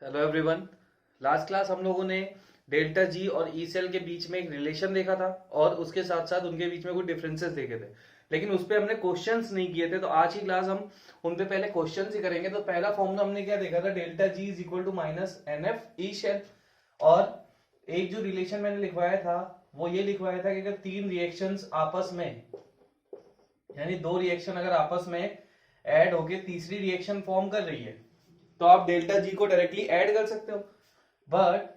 Hello everyone. Last class हम लोगों ने डेल्टा जी और ई सेल के बीच में एक रिलेशन देखा था और उसके साथ साथ उनके बीच में कुछ डिफरेंसेस देखे थे, लेकिन उस पर हमने क्वेश्चंस नहीं किए थे। तो आज की क्लास हम उन पे पहले क्वेश्चंस ही करेंगे। तो पहला फॉर्मूला हमने क्या देखा था, delta G is equal to minus N F E cell. और एक जो रिलेशन मैंने लिखवाया था वो ये लिखवाया था कि अगर तीन रिएक्शंस आपस में, यानी दो रिएक्शन अगर आपस में ऐड होके तीसरी रिएक्शन फॉर्म कर रही है तो आप डेल्टा जी को डायरेक्टली ऐड कर सकते हो, बट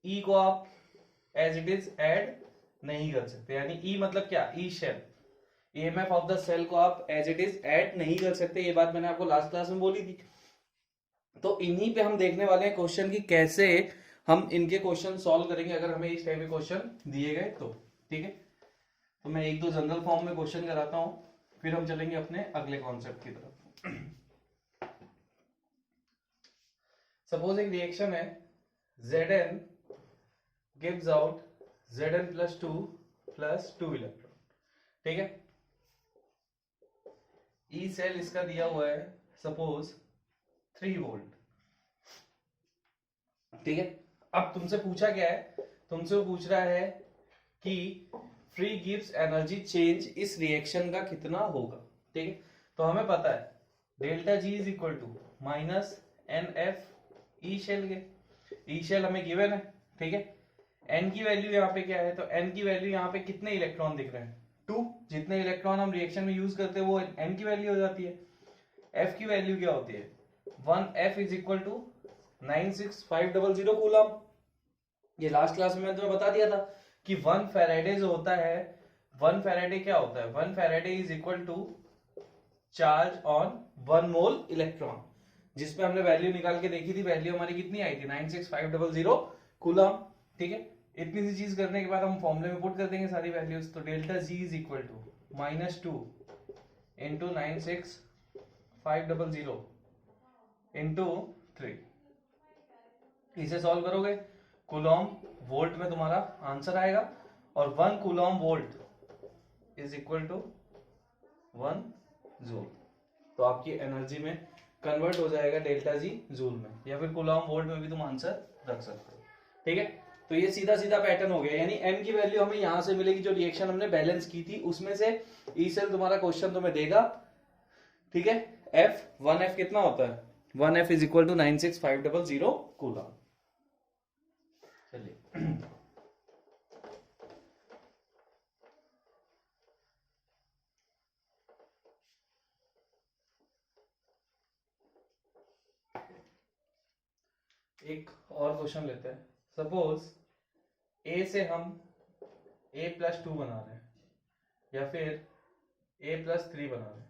ई को आप एज इट इज ऐड नहीं कर सकते। यानी ई मतलब क्या, E cell, EMF of the cell को आप एज इट इज ऐड नहीं कर सकते। ये बात मैंने आपको लास्ट क्लास में बोली थी। तो इन्हीं पे हम देखने वाले हैं क्वेश्चन की कैसे हम इनके क्वेश्चन सॉल्व करेंगे अगर हमें इस टाइप के क्वेश्चन दिए गए तो। ठीक है, तो मैं एक दो जनरल फॉर्म में क्वेश्चन कराता हूं, फिर हम चलेंगे अपने अगले कॉन्सेप्ट की तरफ। सपोज एक रिएक्शन है, Zn gives out Zn plus 2 plus 2 electron. ठीक है, ई सेल इसका दिया हुआ है सपोज 3 वोल्ट। ठीक है, अब तुमसे पूछा क्या है, तुमसे वो पूछ रहा है कि फ्री गिव्स एनर्जी चेंज इस रिएक्शन का कितना होगा। ठीक है, तो हमें पता है delta G is equal to minus N F E cell के। ई शेल हमें गिवन है। ठीक है, एन की वैल्यू यहाँ पे क्या है, तो एन की वैल्यू यहाँ पे कितने इलेक्ट्रॉन दिख रहे हैं, 2। जितने इलेक्ट्रॉन हम रिएक्शन में यूज करते हैं वो एन की वैल्यू हो जाती है। एफ की वैल्यू क्या होती है, 1f is equal to 96500 coulomb. ये लास्ट क्लास में मैंने तुम्हें बता दिया था कि 1 फैराडे जो होता है, 1 फैराडे क्या होता है, 1 faraday is equal to charge on 1 mole electron, जिसमें हमने वैल्यू निकाल के देखी थी। वैल्यू हमारी कितनी आई थी, 96500 कूलम। ठीक है, इतनी सी चीज करने के बाद हम फॉर्मूले में पुट कर देंगे सारी वैल्यूज। तो delta G is equal to -2 into 96500 into 3। इसे सॉल्व करोगे, कूलॉम वोल्ट में तुम्हारा आंसर आएगा, और 1 coulomb volt is equal to 1 joule. तो आपकी एनर्जी में कन्वर्ट हो जाएगा डेल्टा जी जूल में, या फिर कूलॉम वोल्ट में भी तुम आंसर रख सकते हो। ठीक है, तो ये सीधा सीधा पैटर्न हो गया। यानी एन की वैल्यू हमें यहां से मिलेगी, जो रिएक्शन हमने बैलेंस की थी उसमें से ई सेल तुम्हारा क्वेश्चन तुम्हें देगा। ठीक है, एफ 1f कितना होता है, 1f is equal to 96500 Coulomb. चलिए एक और क्वेश्चन लेते हैं। सपोज ए से हम a प्लस 2 बना रहे हैं, या फिर a प्लस 3 बना रहे हैं,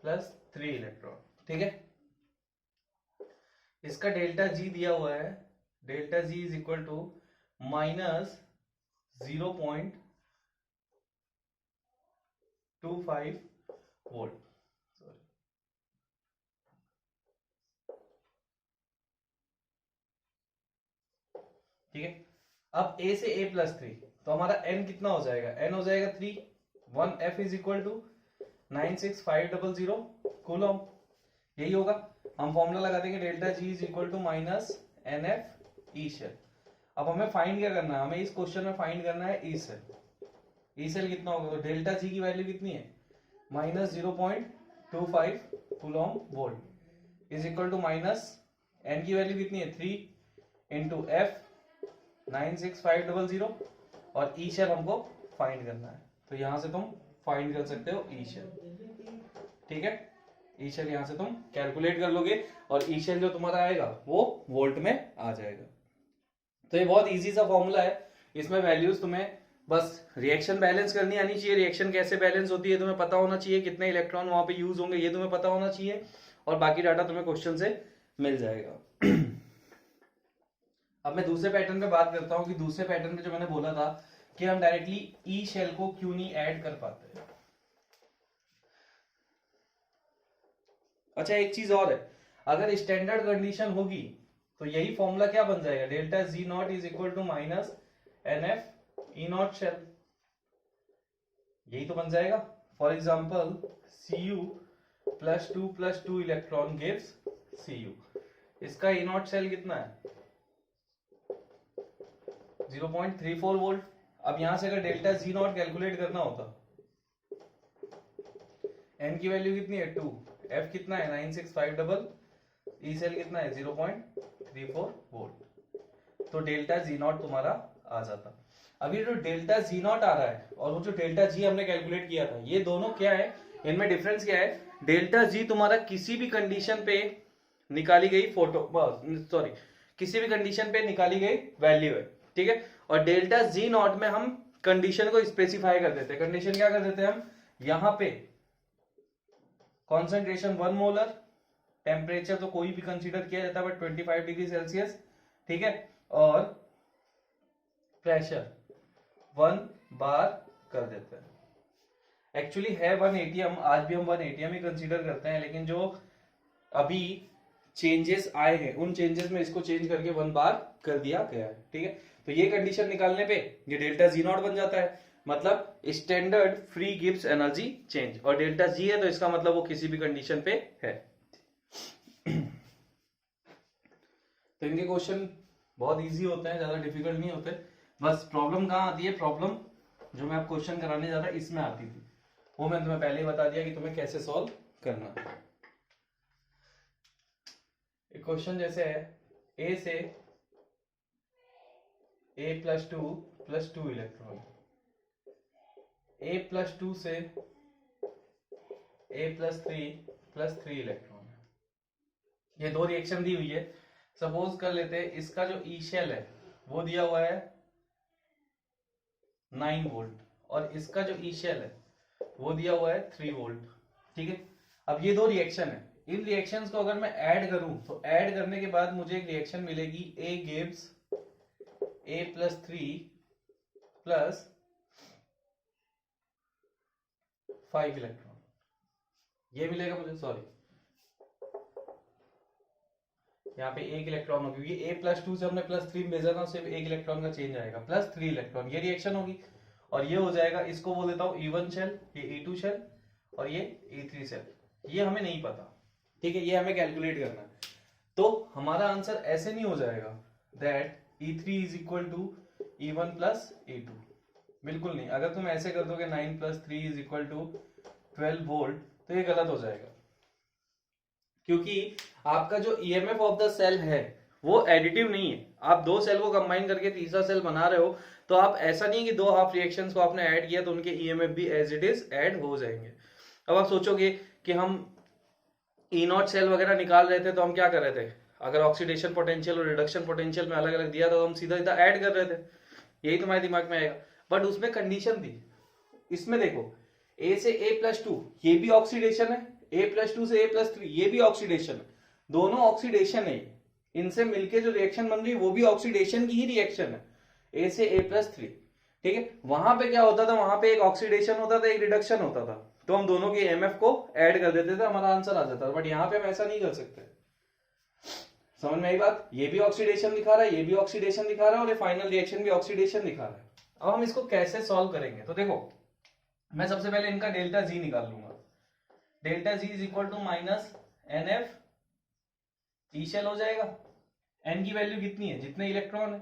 प्लस 3 इलेक्ट्रॉन। ठीक है, इसका डेल्टा जी दिया हुआ है, delta G is equal to minus 0.25 volt. ठीक है, अब a से a प्लस 3, तो हमारा n कितना हो जाएगा, n हो जाएगा 3। 1f is equal to 96500 coulomb, यही होगा। हम फॉर्मूला लगा देंगे, delta G is equal to minus N F E cell. अब हमें फाइंड क्या करना है, हमें इस क्वेश्चन में फाइंड करना है ई सेल। ई सेल कितना होगा, तो डेल्टा जी की वैल्यू कितनी है, minus 0.25 coulomb volt is equal to minus n की वैल्यू कितनी है 3 इंटू एफ 96500, और ई शेल हमको फाइंड करना है। तो यहां से तुम फाइंड कर सकते हो ई शेल। ठीक है, ई शेल यहां से तुम कैलकुलेट कर लोगे, और ई शेल जो तुम्हारा आएगा वो वोल्ट में आ जाएगा। तो ये बहुत इजी सा फॉर्मूला है, इसमें वैल्यूज तुम्हें बस रिएक्शन बैलेंस करनी आनी चाहिए। रिएक्शन कैसे बैलेंस होती है तुम्हें पता होना चाहिए, कितने इलेक्ट्रॉन वहां पे यूज होंगे ये तुम्हें पता होना चाहिए, और बाकी डाटा तुम्हें क्वेश्चन से मिल जाएगा। अब मैं दूसरे पैटर्न पे बात करता हूं कि दूसरे पैटर्न पे जो मैंने बोला था कि हम डायरेक्टली ई शेल को क्यों नहीं ऐड कर पाते। अच्छा, एक चीज और है, अगर स्टैंडर्ड कंडीशन होगी तो यही फॉर्मूला क्या बन जाएगा, delta G naught is equal to minus N F E naught cell, यही तो बन जाएगा। For example C U +2 electron gives Cu। इसका E नॉट शेल कितना है 0.34 वोल्ट। अब यहां से अगर डेल्टा जी नॉट कैलकुलेट करना होता, एन की वैल्यू कितनी है 2, एफ कितना है 9650, ई सेल कितना है 0.34 वोल्ट, तो डेल्टा जी नॉट तुम्हारा आ जाता। अभी जो डेल्टा जी नॉट आ रहा है और वो जो डेल्टा जी हमने कैलकुलेट किया था, ये दोनों क्या है, इनमें डिफरेंस क्या है, डेल्टा जी तुम्हारा किसी भी कंडीशन पे निकाली गई किसी भी कंडीशन पे निकाली गई वैल्यू है, ठीक है। और डेल्टा जी नॉट में हम कंडीशन को स्पेसिफाई कर देते हैं। कंडीशन क्या कर देते हैं हम, यहां पे कॉन्सेंट्रेशन 1 मोलर, टेम्परेचर तो कोई भी कंसीडर किया जाता है बट 25 डिग्री सेल्सियस, ठीक है, और प्रेशर 1 बार कर देते हैं। एक्चुअली है 1 एटीएम, आज भी हम 1 एटीएम ही कंसीडर करते हैं, लेकिन जो अभी चेंजेस आए हैं उन चेंजेस में इसको चेंज करके 1 बार कर दिया गया है, ठीक है। तो ये कंडीशन निकालने पे ये डेल्टा जी नॉट बन जाता है, मतलब standard free Gibbs energy change, और डेल्टा जी है तो इसका मतलब वो किसी भी कंडीशन पे है। तो इनके क्वेश्चन बहुत इजी होते हैं, ज्यादा डिफिकल्ट नहीं होते। बस प्रॉब्लम कहाँ आती है, प्रॉब्लम जो मैं आप क्वेश्चन कराने जा रहा इसमें आती थी, वो मैंने तुम्हें पहले ही बता दिया कि तुम्हें कैसे सॉल्व करना है। एक क्वेश्चन जैसे है, ए से A+2 इलेक्ट्रॉन, A+2 से A+3 इलेक्ट्रॉन है, ये दो रिएक्शन दी हुई है। सपोज कर लेते हैं इसका जो ई शेल है वो दिया हुआ है 9 वोल्ट और इसका जो ई शेल है वो दिया हुआ है 3 वोल्ट, ठीक है। अब ये दो रिएक्शन है, इन रिएक्शंस को अगर मैं ऐड करूं तो ऐड करने के बाद मुझे एक रिएक्शन मिलेगी, A gives A+3 + 5 इलेक्ट्रॉन, ये मिलेगा मुझे, सॉरी यहाँ पे 1 इलेक्ट्रॉन होगी, क्योंकि A+2 से हमने +3 भेजा ना, सिर्फ 1 इलेक्ट्रॉन का चेंज आएगा, +3 इलेक्ट्रॉन, ये रिएक्शन होगी। और ये हो जाएगा, इसको बोल देता हूँ E1 शेल, ये E2 शेल और ये E3 शेल, ये हमें नहीं पता, ठीक है, ये हमें कैलकुलेट करना है। तो हमारा आंसर ऐसे नहीं हो जाएगा दैट E3 = E1 + E2, बिल्कुल नहीं। अगर तुम ऐसे कर दोगे 9 + 3 = 12 वोल्ट, तो ये गलत हो जाएगा, क्योंकि आपका जो ईएमएफ ऑफ द सेल है वो एडिटिव नहीं है। आप दो सेल को कंबाइन करके तीसरा सेल बना रहे हो, तो आप ऐसा नहीं कि दो हाफ रिएक्शंस को आपने ऐड किया तो उनके ईएमएफ भी एज इट इज ऐड हो जाएंगे। अब आप सोचोगे कि हम ई नॉट सेल वगैरह निकाल रहे थे तो हम क्या कर रहे थे, अगर ऑक्सीडेशन पोटेंशियल और रिडक्शन पोटेंशियल में अलग अलग दिया तो हम सीधा सीधा ऐड कर रहे थे, यही तुम्हारे दिमाग में आएगा। बट उसमें कंडीशन थी, इसमें देखो A से A+2 ये भी ऑक्सीडेशन है, A+2 से A+3 ये भी ऑक्सीडेशन है, दोनों ऑक्सीडेशन है, इनसे मिलके जो रिएक्शन बन रही है वो भी ऑक्सीडेशन की ही रिएक्शन है, A से A+3, ठीक है। वहां पे क्या होता था, वहां पे एक ऑक्सीडेशन होता था, एक रिडक्शन होता था, तो हम दोनों के एमएफ को ऐड कर देते थे, हमारा आंसर आ जाता था। बट यहाँ पे हम ऐसा नहीं कर सकते, समझ में आई बात, ये भी ऑक्सीडेशन दिखा रहा है, ये भी ऑक्सीडेशन दिखा रहा है और ये फाइनल रिएक्शन भी ऑक्सीडेशन दिखा रहा है। अब हम इसको कैसे सॉल्व करेंगे, तो देखो मैं सबसे पहले इनका डेल्टा जी निकाल लूंगा। डेल्टा जी = -NF, ई शेल हो जाएगा, एन की वैल्यू कितनी है, जितने इलेक्ट्रॉन है,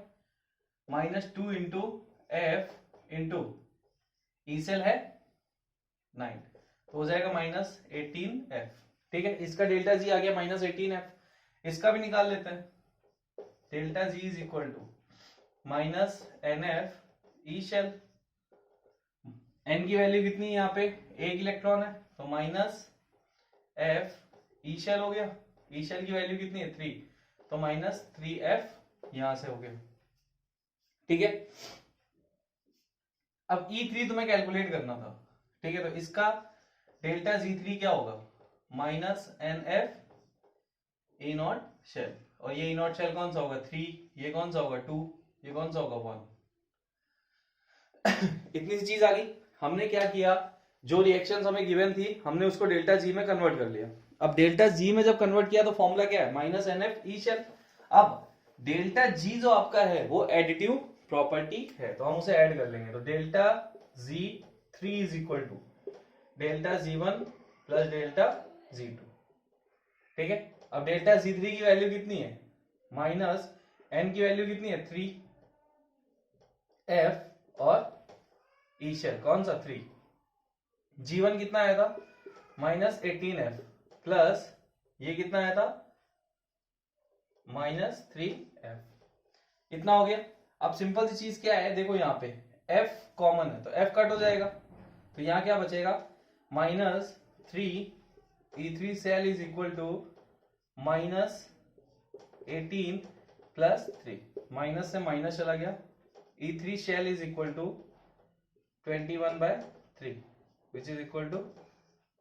-2 × F × ई सेल है 9, तो हो जाएगा -18F, ठीक है। इसका डेल्टा जी आ गया -18F, इसका भी निकाल लेते हैं। डेल्टा जी = -NF ई शेल, एन की वैल्यू कितनी है, यहाँ पे 1 इलेक्ट्रॉन है, तो -F ई शेल हो गया, ई शेल की वैल्यू कितनी है 3, तो -3F यहां से हो गया, ठीक है। अब E3 तुम्हें कैलकुलेट करना था, ठीक है, तो इसका डेल्टा G3 क्या होगा, -NF E नॉट शेल, और ये E नॉट शेल कौन सा होगा 3, ये कौन सा होगा 2, ये कौन सा होगा 1। इतनी सी चीज आ गई। हमने क्या किया, जो रिएक्शंस हमें गिवन थी हमने उसको डेल्टा जी में कन्वर्ट कर लिया। अब डेल्टा जी में जब कन्वर्ट किया तो फॉर्मूला क्या है, -NF ई शेल। अब डेल्टा जी जो आपका है वो एडिटिव प्रॉपर्टी है, तो हम उसे ऐड कर लेंगे। तो delta G3 = delta G1 + delta Z2, ठीक है। अब डेल्टा Z3 की वैल्यू कितनी है, माइनस n की वैल्यू कितनी है 3, F और ई शेल कौन सा 3, G1 कितना आया था माइनस 18F प्लस ये कितना आया था माइनस 3F, इतना हो गया। अब सिंपल सी चीज क्या है, देखो यहाँ पे F कॉमन है तो F कट हो जाएगा, तो यहाँ क्या बचेगा minus 3 E3 cell is equal to minus 18 plus 3, minus से माइनस चला गया, E3 cell is equal to 21/3 which is equal to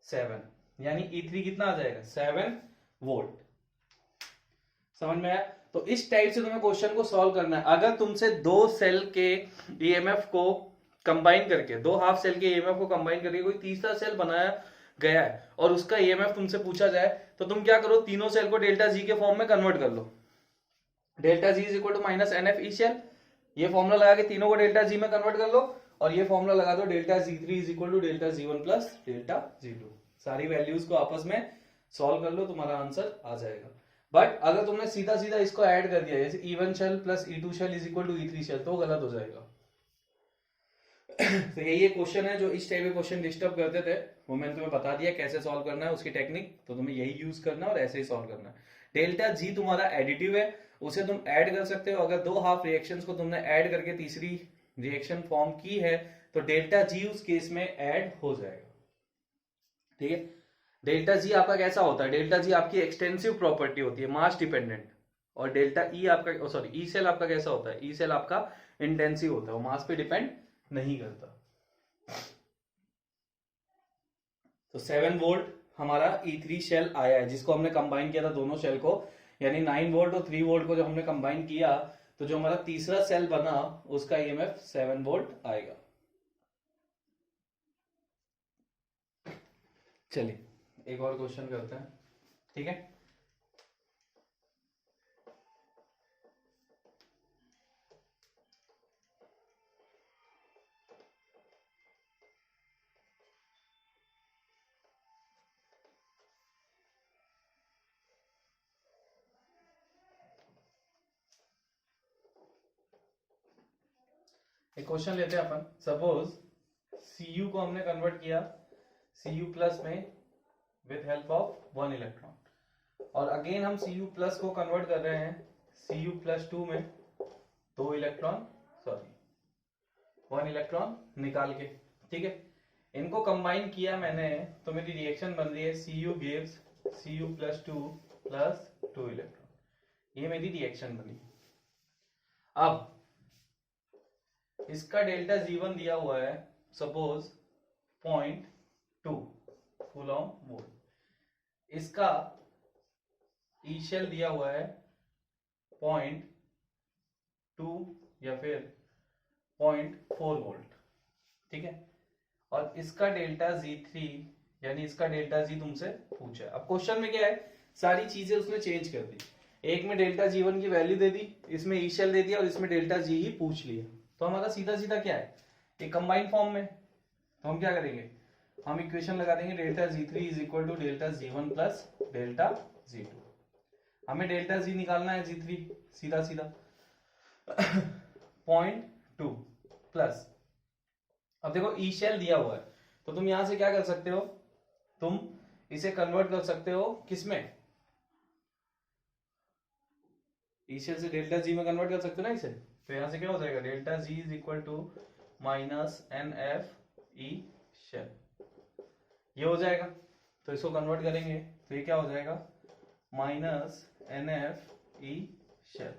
7, यानी E3 कितना आ जाएगा 7 वोल्ट। समझ में आया? तो इस टाइप से तुम्हें क्वेश्चन को सॉल्व करना है। अगर तुमसे दो सेल के ईएमएफ को कंबाइन करके, दो हाफ सेल के ईएमएफ को कंबाइन करके कोई तीसरा सेल बनाया गया है और उसका ईएमएफ तुमसे पूछा जाए, तो तुम क्या करो, तीनों सेल को डेल्टा जी के फॉर्म में कन्वर्ट कर लो। Delta G is equal to minus N F E cell, ये फॉर्मूला लगा के तीनों को डेल्टा जी में कन्वर्ट कर लो, और ये फॉर्मूला लगा दो delta G three is equal to delta G one plus delta G two. सारी वैल्यूज को आपस में सॉल्व कर लो, तुम्हारा आंसर आ जाएगा। बट अगर तुमने सीधा सीधा इसको ऐड कर दिया, जैसे E1 cell plus E2 cell is equal to E3 cell, तो गलत हो जाएगा। तो यही एक क्वेश्चन है जो इस टाइप के क्वेश्चन डिस्टर्ब करते थे, वो मैंने तुम्हें बता दिया कैसे सॉल्व करना है, उसकी टेक्निक, तो तुम्हें यही यूज करना है और ऐसे ही सॉल्व करना है। डेल्टा जी तुम्हारा एडिटिव है, उसे तुम ऐड कर सकते हो। अगर दो हाफ रिएक्शंस को तुमने ऐड करके तीसरी रिएक्शन फॉर्म की है, तो डेल्टा जी उस केस में ऐड हो जाएगा, ठीक है। डेल्टा जी आपका कैसा होता है, डेल्टा जी आपकी एक्सटेंसिव प्रॉपर्टी होती है, मास डिपेंडेंट, और डेल्टा ई आपका, सॉरी ई सेल आपका कैसा होता है, ई सेल आपका इंटेंसिव होता है, वो मास पे डिपेंड नहीं करता। तो 7 वोल्ट हमारा E3 शेल आया है, जिसको हमने कंबाइन किया था दोनों शेल को, यानी 9 वोल्ट और 3 वोल्ट को जब हमने कंबाइन किया, तो जो हमारा तीसरा सेल बना उसका ईएमएफ 7 वोल्ट आएगा। चलिए एक और क्वेश्चन करते हैं, ठीक है। एक क्वेश्चन लेते हैं अपन। सपोज Cu को हमने कन्वर्ट किया Cu प्लस में विथ हेल्प ऑफ 1 इलेक्ट्रॉन, और अगेन हम Cu प्लस को कन्वर्ट कर रहे हैं Cu प्लस 2 में 2 इलेक्ट्रॉन, सॉरी 1 इलेक्ट्रॉन निकाल के, ठीक है। इनको कंबाइन किया मैंने, तो मेरी रिएक्शन बन रही है Cu gives Cu plus 2 plus 2 electron, ये मेरी रिएक्शन बनी। अब इसका डेल्टा G1 दिया हुआ है सपोज 0.2 कूलॉम मोल, इसका ई शेल दिया हुआ है 0.2 या फिर 0.4 वोल्ट, ठीक है। और इसका डेल्टा Z3 यानी इसका डेल्टा G तुमसे पूछा है। अब क्वेश्चन में क्या है, सारी चीजें उसने चेंज कर दी, एक में डेल्टा G1 की वैल्यू दे दी, इसमें ई शेल दे दिया, और इसमें डेल्टा G ही पूछ लिया। तो हमारा सीधा सीधा क्या है, एक कंबाइन फॉर्म में, तो हम क्या करेंगे, हम इक्वेशन लगा देंगे delta Z3 is equal to delta G1 plus delta Z2। हमें डेल्टा G निकालना है Z3, सीधा सीधा 0.2 प्लस, अब देखो ई शेल दिया हुआ है, तो तुम यहां से क्या कर सकते हो, तुम इसे कन्वर्ट कर सकते हो किसमें, ई शेल से डेल्टा जी में कन्वर्ट कर सकते हो ना इसे। तो यहां से क्या हो जाएगा, delta G is equal to minus N F E cell, ये हो जाएगा। तो इसको कन्वर्ट करेंगे तो ये क्या हो जाएगा, minus N F E cell.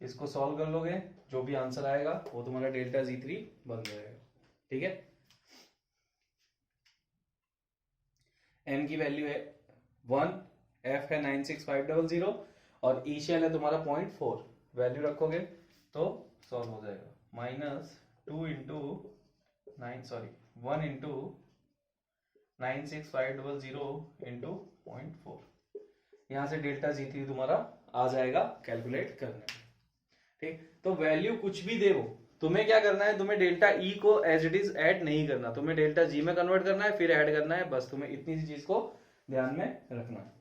इसको सॉल्व कर लोगे, जो भी आंसर आएगा वो तुम्हारा डेल्टा Z3 बन जाएगा, ठीक है। n की वैल्यू है 1, f है 96500 और ई शेल है तुम्हारा 0.4, वैल्यू रखोगे तो सॉल्व हो जाएगा। Minus 2 into 9, sorry 1 into 96500 into 0.4, यहां से डेल्टा Z3 तुम्हारा आ जाएगा कैलकुलेट करने में, ठीक। तो वैल्यू कुछ भी दे, वो तुम्हें क्या करना है, तुम्हें डेल्टा ई को एज इट इज ऐड नहीं करना, तुम्हें डेल्टा जी में कन्वर्ट करना है फिर ऐड करना है, बस तुम्हें इतनी सी चीज को ध्यान में रखना है।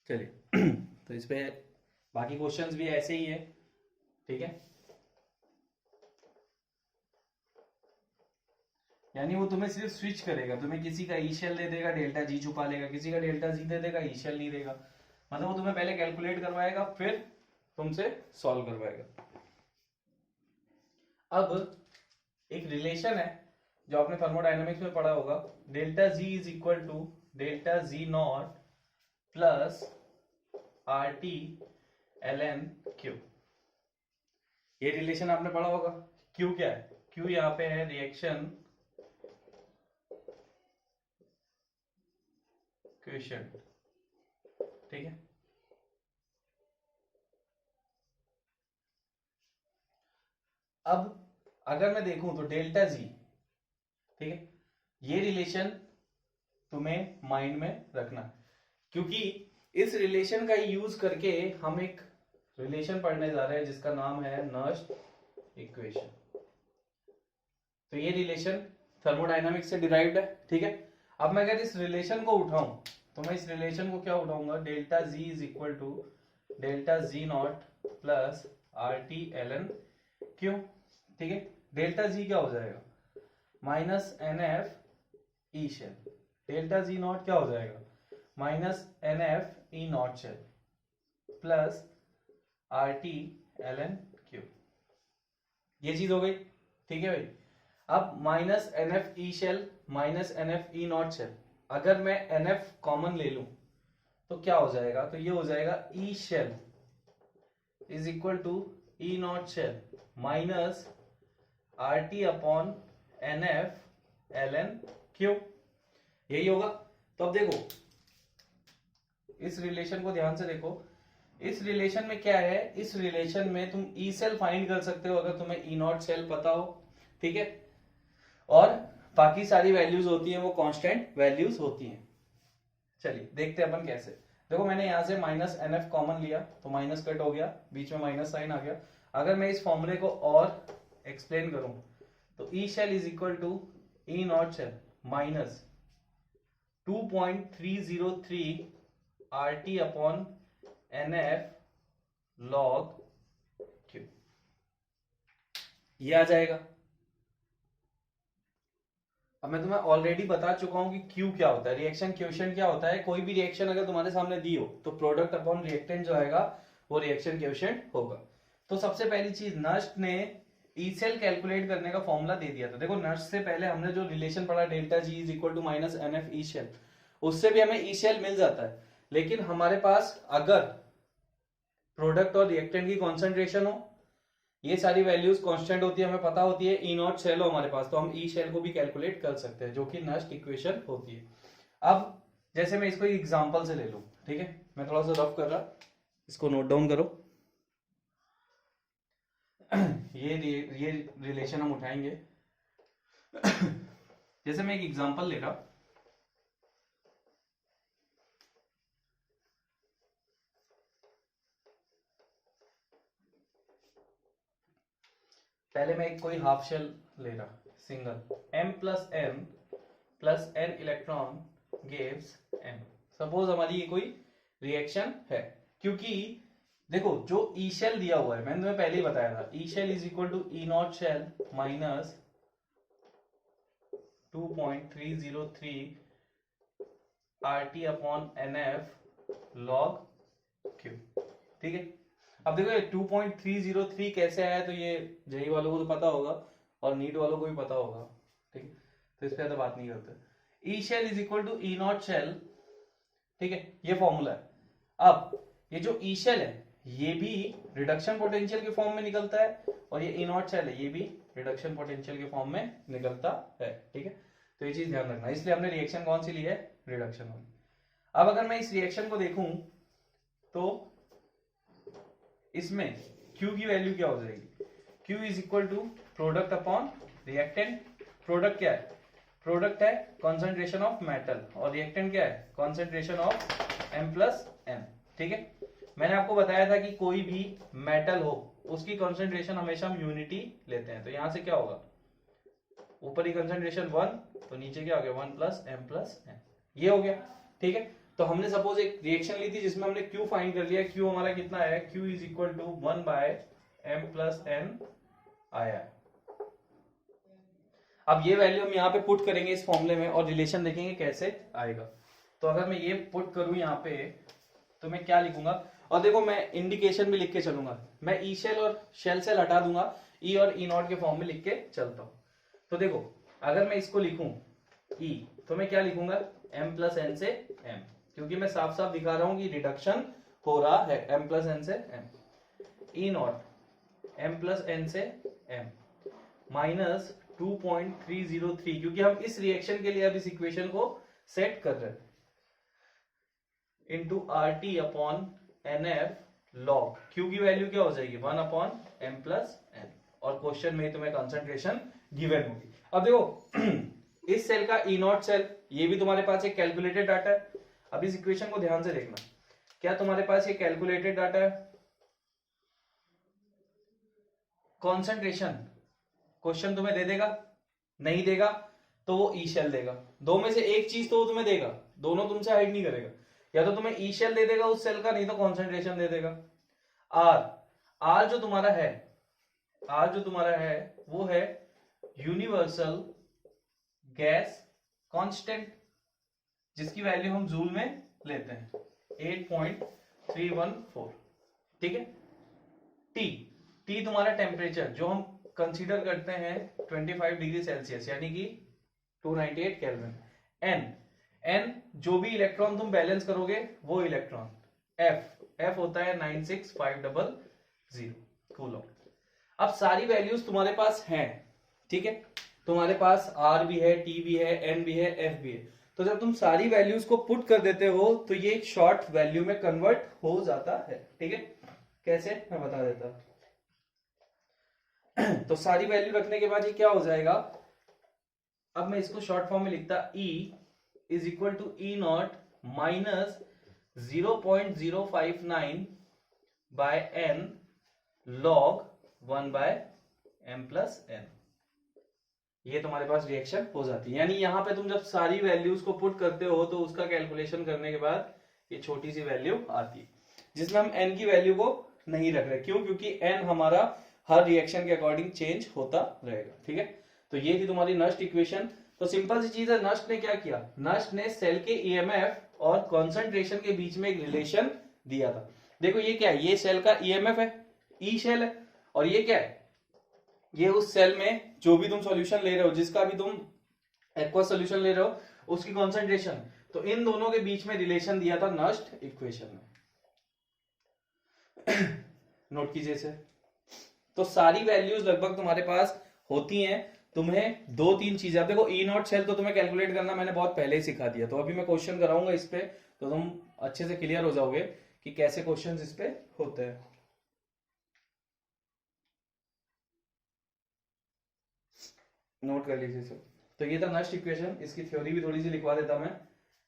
चलिए तो इस पे बाकी क्वेश्चंस भी ऐसे ही है, ठीक है। यानी वो तुम्हें सिर्फ स्विच करेगा, तुम्हें किसी का ई शेल दे देगा, डेल्टा जी छुपा लेगा, किसी का डेल्टा जी दे देगा, ई शेल नहीं देगा। मतलब वो तुम्हें पहले कैलकुलेट करवाएगा फिर तुमसे सॉल्व करवाएगा। अब एक रिलेशन है जो आपने थर्मोडायनेमिक्स में पढ़ा होगा, delta G is equal to delta G naught plus R T L N Q. ये रिलेशन आपने पढ़ा होगा। क्यू क्या है? क्यू यहाँ पे है रिएक्शन क्वेश्चन, ठीक है। अब अगर मैं देखूं तो डेल्टा जी, ठीक है, ये रिलेशन तुम्हें माइंड में रखना, क्योंकि इस रिलेशन का यूज करके हम एक रिलेशन पढ़ने जा रहे हैं जिसका नाम है नर्स्ट इक्वेशन। तो ये रिलेशन थर्मोडायनामिक्स से डिराइव्ड है, ठीक है। अब मैं अगर इस रिलेशन को उठाऊं तो मैं इस रिलेशन को क्या उठाऊंगा, delta G is equal to delta G naught plus R T L N Q, ठीक है। डेल्टा जी क्या हो जाएगा, minus N F E cell, delta G naught क्या हो जाएगा, minus N F E naught cell plus R T L N Q. ये चीज हो गई, ठीक है भाई। अब minus N F E cell minus N F E naught cell, अगर मैं एन एफ कॉमन ले लूं तो क्या हो जाएगा, तो ये हो जाएगा E cell is equal to E naught cell minus R T upon N F L N Q, यही होगा। तो अब देखो इस रिलेशन को ध्यान से देखो, इस रिलेशन में क्या है, इस रिलेशन में तुम ई सेल फाइंड कर सकते हो अगर तुम्हें ई नॉट सेल पता हो, ठीक है। और बाकी सारी वैल्यूज होती हैं वो कांस्टेंट वैल्यूज होती हैं। चलिए देखते हैं अपन कैसे। देखो मैंने यहां से माइनस एन एफ कॉमन लिया तो माइनस कट हो गया, बीच में माइनस साइन आ गया। अगर मैं इस फॉर्मूले को और एक्सप्लेन करूं तो E cell is equal to E naught cell minus 2.303 R T upon N F log Q, ये आ जाएगा। अब मैं तुम्हें ऑलरेडी बता चुका हूं कि क्यू क्या होता है, रिएक्शन क्वेश्चन क्या होता है। कोई भी रिएक्शन अगर तुम्हारे सामने दी हो तो प्रोडक्ट अपॉन रिएक्टेंट जो आएगा वो रिएक्शन क्वेश्चन होगा। तो सबसे पहली चीज, नर्स्ट ने ई सेल कैलकुलेट करने का फॉर्मूला दे दिया था। देखो नर्स्ट से पहले हमने जो रिलेशन पढ़ा delta G is equal to minus N F E cell, उससे भी हमें ई शेल मिल जाता है। लेकिन हमारे पास अगर प्रोडक्ट और रिएक्टेंट की कॉन्सेंट्रेशन हो, ये सारी वैल्यूज कांस्टेंट होती है, हमें पता होती है, ई नॉट शेल हो हमारे पास, तो हम ई शेल को भी कैलकुलेट कर सकते हैं जो कि नर्स्ट इक्वेशन होती है। अब जैसे मैं इसको एग्जांपल से ले लूं, ठीक है, मैं थोड़ा सा रफ कर रहा, इसको नोट डाउन करो। ये रिलेशन हम उठाएंगे। जैसे मैं एक एग्जांपल ले रहा, पहले मैं एक कोई हाफ शेल ले रहा single, m plus n electron gives n। Suppose हमारी ये कोई रिएक्शन है, क्योंकि देखो जो ई शेल दिया हुआ है मैंने तुम्हें पहले ही बताया था, E cell is equal to E naught cell minus 2.303 R T upon N F log Q, ठीक है। अब देखो ये 2.303 कैसे आया, तो ये जेई वालों को तो पता होगा और नीट वालों को भी पता होगा, ठीक है, तो इस पे तो बात नहीं करते। E cell is equal to E naught cell, ठीक है, ये फॉर्मूला है। अब ये जो ई शेल है ये भी रिडक्शन पोटेंशियल के फॉर्म में निकलता है और ये ई नॉट शेल है ये भी रिडक्शन पोटेंशियल के फॉर्म में निकलता है, ठीक है। तो ये चीज ध्यान रखना, इसलिए हमने रिएक्शन कौन सी ली है, रिडक्शन वाली। अब अगर मैं इस रिएक्शन को देखूं तो इसमें Q की वैल्यू क्या हो जाएगी, Q is equal to product upon reactant. Product क्या है, प्रोडक्ट है कॉन्सेंट्रेशन ऑफ मेटल और रिएक्टेंट क्या है, concentration of m plus n। ठीक है, मैंने आपको बताया था कि कोई भी मेटल हो उसकी कंसंट्रेशन हमेशा हम यूनिटी लेते हैं। तो यहां से क्या होगा, ऊपर ही कंसंट्रेशन 1, तो नीचे क्या हो गया 1 प्लस m प्लस n, ये हो गया। ठीक है, तो हमने सपोज एक रिएक्शन ली थी जिसमें हमने Q फाइंड कर लिया। Q हमारा कितना है, Q is equal to 1 by m plus n आया है। अब ये वैल्यू हम यहाँ पे पुट करेंगे इस फॉर्मूले में और रिलेशन देखेंगे कैसे आएगा। तो अगर मैं ये पुट करूं यहाँ पे तो मैं क्या लिखूंगा, और देखो मैं इंडिकेशन भी लिख के चलूंगा। मैं ई शेल और शेल सेल हटा दूंगा, ई और ई नॉट के फॉर्म में लिख के चलता हूं। तो देखो अगर मैं इसको लिखूं ई, तो मैं क्या लिखूंगा, m प्लस एन से m, क्योंकि मैं साफ साफ दिखा रहा हूं कि रिडक्शन हो रहा है m प्लस एन से m। E naught m plus n से m माइनस 2.303, क्योंकि हम इस रिएक्शन के लिए अब इस इक्वेशन को सेट कर रहे हैं, into R T upon N F log Q की वैल्यू क्या हो जाएगी 1 अपॉन m प्लस n, और क्वेश्चन में तुम्हें कंसंट्रेशन गिवन होगी। अब देखो इस सेल का ई नॉट सेल, ये भी तुम्हारे पास एक कैलकुलेटेड डाटा है। अब इस इक्वेशन को ध्यान से देखना, क्या तुम्हारे पास ये कैलकुलेटेड डाटा है, कंसंट्रेशन क्वेश्चन तुम्हें दे देगा, नहीं देगा तो वो ई शेल देगा। दो में से एक चीज तो वो तुम्हें देगा, दोनों तुमसे हाइड नहीं करेगा। या तो तुम्हें ई शेल दे देगा उस सेल का, नहीं तो कॉन्सेंट्रेशन दे देगा। आर आर जो तुम्हारा है, आर जो तुम्हारा है वो है यूनिवर्सल गैस कांस्टेंट, जिसकी वैल्यू हम जूल में लेते हैं 8.314। ठीक है, टी टी तुम्हारा टेम्परेचर जो हम कंसीडर करते हैं 25 डिग्री सेल्सियस यानी कि 298 केल्विन। एन एन जो भी इलेक्ट्रॉन तुम बैलेंस करोगे वो इलेक्ट्रॉन। एफ एफ होता है 96500 कूलम। अब सारी वैल्यूज तुम्हारे पास हैं, ठीक है, तुम्हारे पास आर भी है, टी भी है, एन भी है, एफ भी है। तो जब तुम सारी वैल्यूज को पुट कर देते हो तो ये एक शॉर्ट वैल्यू में कन्वर्ट हो जाता है। ठीक है, कैसे मैं बता देता हूं। तो सारी वैल्यू रखने के बाद ये क्या हो जाएगा, अब मैं इसको शॉर्ट फॉर्म में लिखता, E is equal to E naught minus 0.059 by n log 1 by m plus n। ये तुम्हारे पास रिएक्शन हो जाती है। यानी यहां पे तुम जब सारी वैल्यूज को पुट करते हो तो उसका कैलकुलेशन करने के बाद ये छोटी सी वैल्यू आती है, जिसमें हम n की वैल्यू को नहीं रख रहे। क्यों, क्योंकि n हमारा हर रिएक्शन के अकॉर्डिंग चेंज होता रहेगा। ठीक है, तो ये थी तुम्हारी नस्ट इक्वेशन। तो सिंपल सी चीज है, नस्ट ने क्या किया, नस्ट ने सेल के ईएमएफ और कंसंट्रेशन के बीच में एक रिलेशन दिया था। देखो ये क्या है, ये सेल का ईएमएफ है, ई शेल है, और ये क्या है, ये उस सेल में जो भी तुम सॉल्यूशन ले रहे हो, जिसका भी तुम एक्वा सॉल्यूशन ले रहे हो उसकी कंसंट्रेशन। तो इन दोनों के बीच में रिलेशन दिया था नस्ट इक्वेशन में। नोट कीजिए इसे। तो सारी वैल्यूज लगभग तुम्हारे पास होती हैं। तुम्हें दो तीन चीजें, अब देखो ई नॉट सेल तो तुम्हें कैलकुलेट करना मैंने बहुत पहले ही सिखा दिया, तो अभी मैं क्वेश्चन कराऊंगा इस पे, तो तुम अच्छे से क्लियर हो जाओगे कि कैसे क्वेश्चन इस पे होते हैं। नोट कर लीजिए इसे। तो ये था नस्ट इक्वेशन, इसकी थ्योरी भी थोड़ी सी लिखवा देता मैं।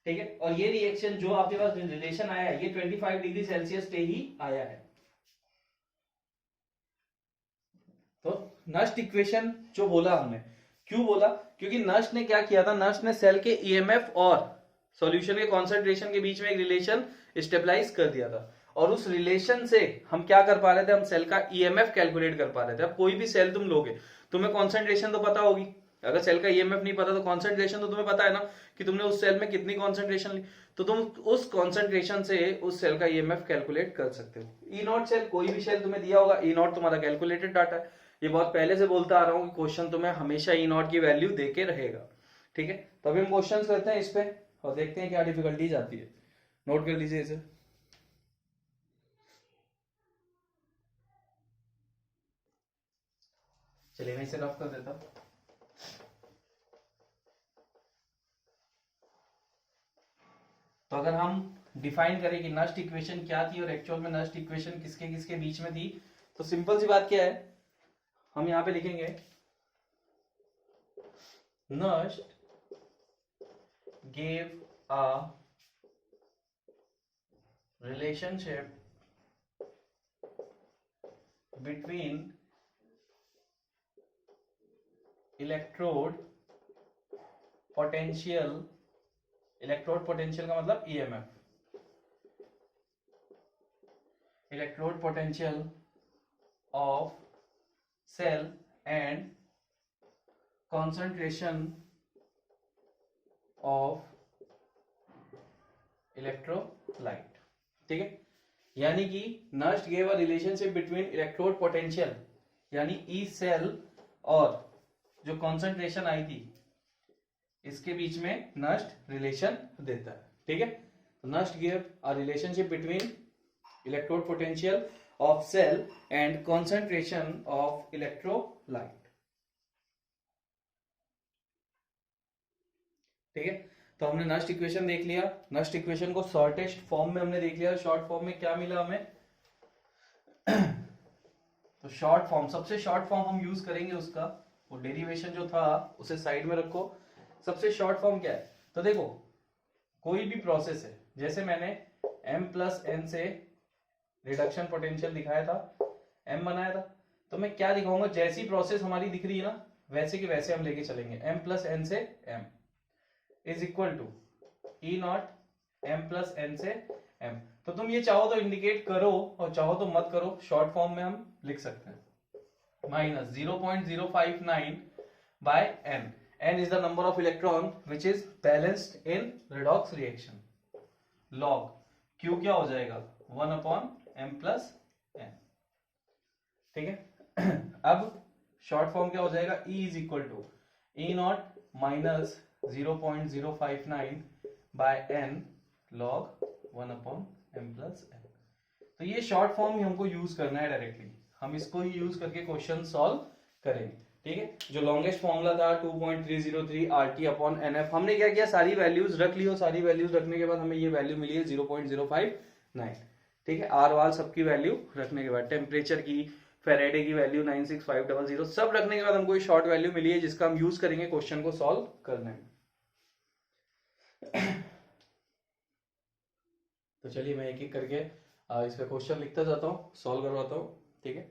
ठीक है, और ये रिएक्शन जो आपके पास रिलेशन आया है ये 25 डिग्री सेल्सियस पे ही आया है। तो नस्ट इक्वेशन जो बोला हमने, क्यों बोला, क्योंकि नस्ट ने क्या किया था, नस्ट ने सेल के ईएमएफ और सॉल्यूशन के कंसंट्रेशन के बीच में एक रिलेशन स्टेबलाइज कर दिया था, और उस रिलेशन से हम क्या कर पा रहे थे, हम सेल का ईएमएफ कैलकुलेट कर पा रहे थे। अब कोई भी सेल तुम लोगे, तुम्हें कॉन्सेंट्रेशन तो पता होगी, अगर सेल का ईएमएफ नहीं पता तो कॉन्सेंट्रेशन तो तुम्हें पता है ना, कि तुमने उस सेल में कितनी कॉन्सेंट्रेशन ली, तो तुम उस कॉन्सेंट्रेशन से उस सेल का ईएमएफ कैलकुलेट कर सकते हो। ई नॉट सेल, कोई भी सेल तुम्हें दिया होगा, ई नॉट तुम्हारा कैलकुलेटेड डाटा है। ये बहुत पहले से बोलता आ रहा हूं कि क्वेश्चन तुम्हें हमेशा ई नॉट की वैल्यू देके रहेगा। ठीक है, तो अभी हम क्वेश्चन करते हैं इस पे और देखते हैं क्या डिफिकल्टीज आती है। नोट कर लीजिए इसे। चलिए मैं इसे रफ कर देता हूं। तो अगर हम डिफाइन करें कि नस्ट इक्वेशन क्या थी और एक्चुअल में नस्ट इक्वेशन किसके किसके बीच में थी, तो सिंपल सी बात क्या है, हम यहां पे लिखेंगे Nernst gave a relationship between electrode potential, electrode potential का मतलब EMF, electrode potential of cell and concentration of electrolyte. ठीक है, यानी कि Nernst gave a relationship between electrode potential यानी ई सेल और जो कॉन्सेंट्रेशन आई थी इसके बीच में नस्ट रिलेशन देता है। ठीक है, तो Nernst give a relationship between electrode potential of cell and concentration of electrolyte. ठीक है, तो हमने नस्ट इक्वेशन देख लिया, नस्ट इक्वेशन को शॉर्टेस्ट फॉर्म में हमने देख लिया। शॉर्ट फॉर्म में क्या मिला हमें तो शॉर्ट फॉर्म, सबसे शॉर्ट फॉर्म हम यूज करेंगे उसका, वो डेरिवेशन जो था उसे साइड में रखो। सबसे शॉर्ट फॉर्म क्या है, तो देखो कोई भी प्रोसेस है, जैसे मैंने m+n से रिडक्शन पोटेंशियल दिखाया था, m बनाया था, तो मैं क्या दिखाऊंगा, जैसी प्रोसेस हमारी दिख रही है ना वैसे के वैसे हम लेके चलेंगे। m+n से m is equal to E naught m+n से m। तो तुम ये चाहो तो इंडिकेट करो और चाहो तो मत करो, शॉर्ट फॉर्म में हम लिख सकते हैं -0.059 by n। n is the number of electron which is balanced in redox reaction। log q क्या हो जाएगा 1/m+n। ठीक है अब शॉर्ट फॉर्म क्या हो जाएगा, E is equal to E naught -0.059 by n log 1/m+n। तो ये शॉर्ट फॉर्म ही हमको यूज करना है डायरेक्टली, हम इसको ही यूज करके क्वेश्चन सॉल्व करेंगे। ठीक है, जो लॉन्गेस्ट फॉर्मूला था 2.303 RT/NF, हमने क्या किया, सारी वैल्यूज रख ली, और सारी वैल्यूज रखने के बाद हमें ये वैल्यू मिली है 0.059। ठीक है, आर वाल सबकी वैल्यू रखने के बाद, टेम्परेचर की, फेरेडे की वैल्यू 96500 सब रखने के बाद हमको ये शॉर्ट वैल्यू मिली है, जिसका हम यूज करेंगे क्वेश्चन को सॉल्व करने में। तो चलिए मैं एक एक करके इसका क्वेश्चन लिखता जाता हूँ, सॉल्व करवाता हूँ। ठीक है,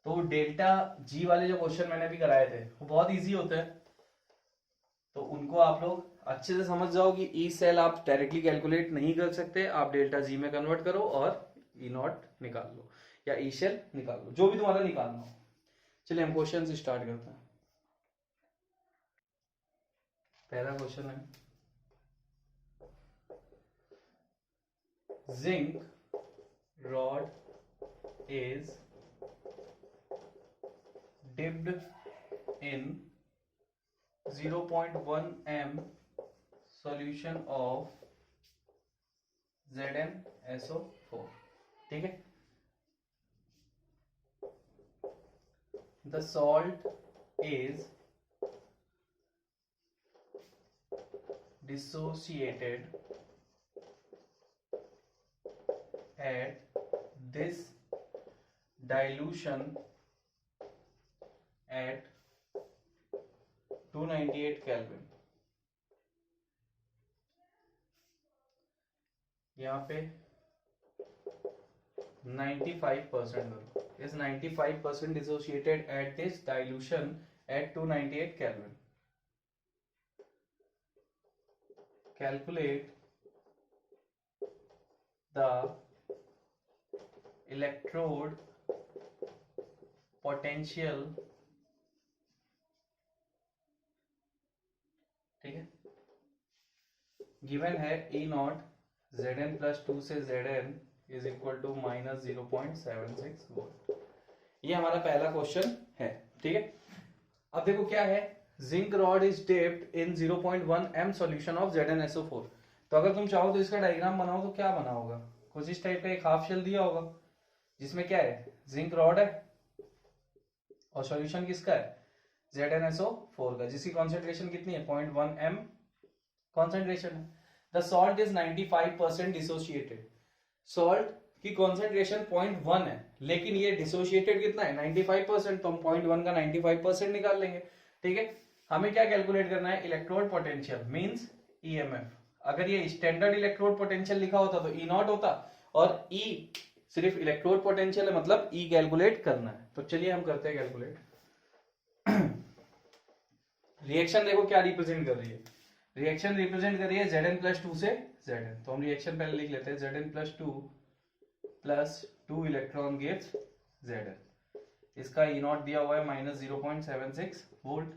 तो डेल्टा जी वाले जो क्वेश्चन मैंने अभी कराए थे वो बहुत इजी होते हैं, तो उनको आप लोग अच्छे से समझ जाओ कि ई सेल आप डायरेक्टली कैलकुलेट नहीं कर सकते, आप डेल्टा जी में कन्वर्ट करो और ई नॉट निकाल लो या ई सेल निकाल लो, जो भी तुम्हारा निकालना हो। चलिए हम क्वेश्चन से स्टार्ट करते हैं। पहला क्वेश्चन है, zinc rod is dipped in 0.1 m solution of ZnSO4। ठीक है, the salt is dissociated at this dilution at 298 Kelvin। यहाँ पे 95% is 95% dissociated at this dilution at 298 Kelvin। Calculate the electrode potential। ठीक है, गिवन है E not Zn+2 से Zn is equal to -0.76 volt. ये हमारा पहला क्वेश्चन है। ठीक है, अब देखो क्या है, zinc rod is dipped in 0.1 m solution of ZnSO4। तो अगर तुम चाहो तो इसका डायग्राम बनाओ तो क्या बना होगा, कुछ इस टाइप का एक हाफ शेल दिया होगा जिसमें क्या है, जिंक रॉड है और सॉल्यूशन किसका है, ZnSO4 का, जिसकी कॉन्सेंट्रेशन कितनी है 0.1 m कॉन्सेंट्रेशन है। The salt is 95% dissociated. Salt कि कॉन्सेंट्रेशन 0.1 है, लेकिन ये डिसोशिएटेड कितना है 95%, तो हम 0.1 का 95% निकाल लेंगे। ठीक है, हमें क्या कैलकुलेट करना है, इलेक्ट्रोड पोटेंशियल मींस ईएमएफ। अगर ये स्टैंडर्ड इलेक्ट्रोड पोटेंशियल लिखा होता तो ई नॉट होता, और ई सिर्फ इलेक्ट्रोड पोटेंशियल है, मतलब ई कैलकुलेट करना है। तो चलिए हम करते हैं कैलकुलेट। रिएक्शन देखो क्या रिप्रेजेंट कर रही है, रिएक्शन रिप्रेजेंट कर रही है Zn+2 से Zn। तो हम रिएक्शन पहले लिख लेते हैं, Zn+2 plus 2 electron gives Zn। इसका ई नॉट दिया हुआ है -0.76 वोल्ट।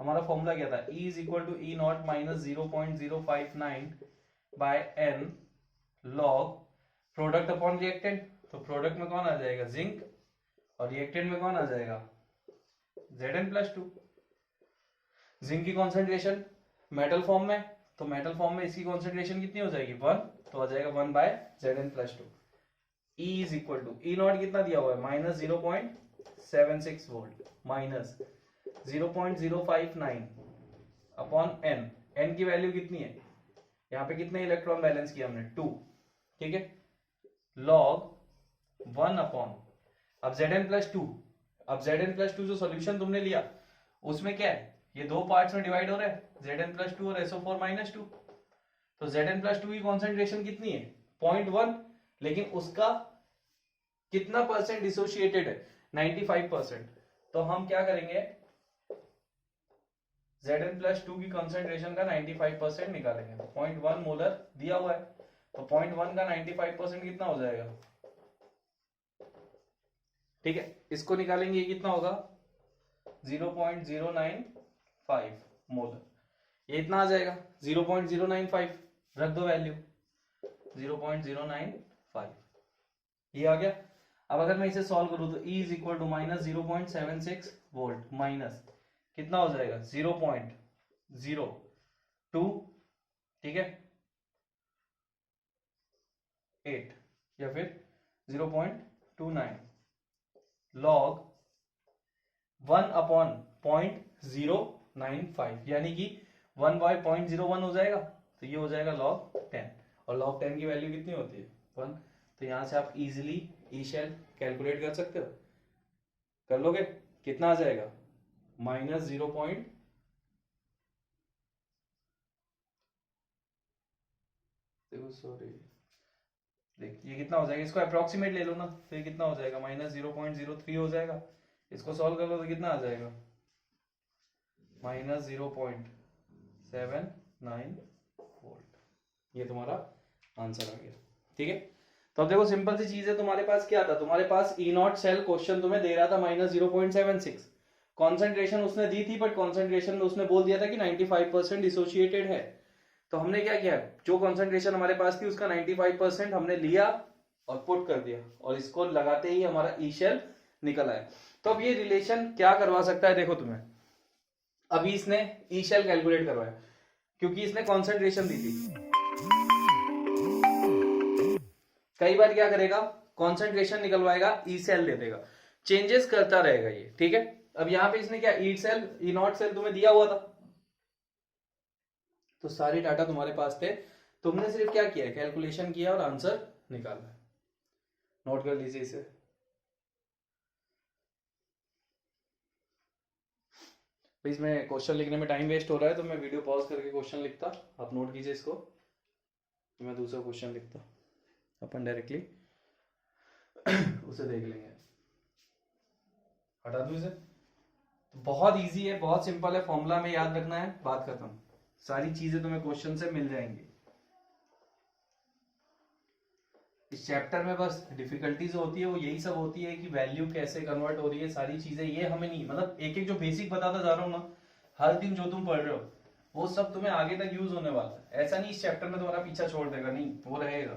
हमारा फॉर्मूला क्या था, E is equal to E naught -0.059 by n log product upon reactant. तो प्रोडक्ट में कौन आ जाएगा, जिंक, और रिएक्टेंट में कौन आ जाएगा, Zn+2। जिंक की कॉन्सेंट्रेशन मेटल फॉर्म में, तो मेटल फॉर्म में इसकी कॉन्सेंट्रेशन कितनी हो जाएगी 1, तो आ जाएगा 1 by Zn+2। E is equal to E naught कितना दिया हुआ है -0.76 volt minus 0.059 upon n। n की वैल्यू कितनी है, यहाँ पे कितने इलेक्ट्रॉन बैलेंस किया हमने 2। ठीक है, लॉग 1 अपॉन, अब Zn+2, अब Zn+2 जो सॉल्यूशन तुमने लिया उसमें क्या है, ये दो पार्ट्स में डिवाइड हो रहा है, Zn+2 और SO4-2। तो Zn+2 की कॉन्सेंट्रेशन कितनी है 0.1, लेकिन उसका कितना परसेंट डिसोशिएटेड है 95%। तो हम क्या करेंगे, Zn+2 की कॉन्सेंट्रेशन का 95% निकालेंगे। तो 0.1 मोलर दिया हुआ है, तो 0.1 का 95% कितना हो जाएगा, ठीक है, इसको निकालेंगे, ये कितना होगा 0.095 मोलर। ये इतना आ जाएगा 0.095, रख दो वैल्यू 0.095, ये आ गया। अब अगर मैं इसे सॉल्व करूं तो E is equal to -0.76 volt minus कितना हो जाएगा 0.02, ठीक है 8 या फिर 0.29 लॉग 1 अपॉन 0.095, यानी कि 1 बाय 0.01 हो जाएगा, तो ये हो जाएगा log 10, और log 10 की वैल्यू कितनी होती है 1। तो यहां से आप इजीली ई शेल कैलकुलेट कर सकते हो, कर लोगे, कितना आ जाएगा -0. देखो सॉरी, देख ये कितना हो जाएगा, इसको अप्रोक्सीमेट ले लो ना, तो ये कितना हो जाएगा -0.03 हो जाएगा। इसको सॉल्व कर लो तो कितना आ जाएगा -0.79 वोल्ट। ये तुम्हारा आंसर आ गया। ठीक है, तो अब देखो सिंपल सी चीज है, तुम्हारे पास क्या था, तुम्हारे पास ई नॉट सेल क्वेश्चन तुम्हें दे रहा था -0.76, कॉन्सेंट्रेशन उसने दी थी, बट कॉन्सेंट्रेशन में उसने बोल दिया था कि 95% डिसोशिएटेड है। तो हमने क्या किया, जो कॉन्सेंट्रेशन हमारे पास थी उसका 95% हमने लिया और पुट कर दिया, और इसको लगाते ही हमारा ई शेल निकल आया। तो अब ये रिलेशन क्या करवा सकता है, देखो तुम्हें, अभी इसने ई शेल कैलकुलेट करवाया क्योंकि इसने कॉन्सेंट्रेशन दी थी। कई बार क्या करेगा, कॉन्सेंट्रेशन निकलवाएगा, ई सेल दे देगा, चेंजेस करता रहेगा ये। ठीक है, अब यहां पे इसने क्या, E cell, E naught cell तुम्हें दिया हुआ था, तो सारे डाटा तुम्हारे पास थे, तुमने सिर्फ क्या किया, कैलकुलेशन किया और आंसर निकाला। नोट कर लीजिए इसे। इसमें क्वेश्चन लिखने में टाइम वेस्ट हो रहा है, तो मैं वीडियो पॉज करके क्वेश्चन लिखता, आप नोट कीजिए इसको, मैं दूसरा क्वेश्चन लिखता, अपन डायरेक्टली उसे देख लेंगे। हटा दूं इसे, तो बहुत इजी है, बहुत सिंपल है, फॉर्मूला में याद रखना है, बात खत्म, सारी चीजें तुम्हें क्वेश्चन से मिल जाएंगी। इस चैप्टर में बस डिफिकल्टीज होती है वो यही सब होती है कि वैल्यू कैसे कन्वर्ट हो रही है, सारी चीजें ये हमें नहीं, मतलब एक एक जो बेसिक बताता जा रहा हूँ ना हर दिन जो तुम पढ़ रहे हो वो सब तुम्हें आगे तक यूज होने वाला है। ऐसा नहीं इस चैप्टर में तुम्हारा पीछा छोड़ देगा, नहीं, वो रहेगा।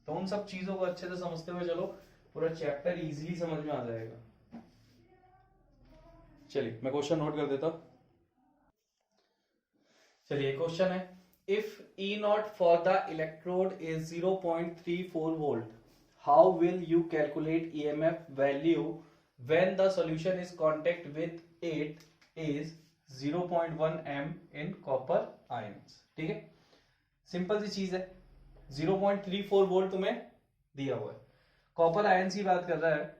तो उन सब चीजों को अच्छे से समझते हुए चलो, पूरा चैप्टर इजीली समझ में आ जाएगा। चलिए मैं क्वेश्चन नोट कर देता हूं। चलिए क्वेश्चन है, if E naught for the electrode is 0.34 volt, how will you calculate EMF value when the solution is contact with it is 0.1 m in copper ions। ठीक है, सिंपल सी चीज है, 0.34 वोल्ट तुम्हें दिया हुआ है। कॉपर आयन की बात कर रहा है,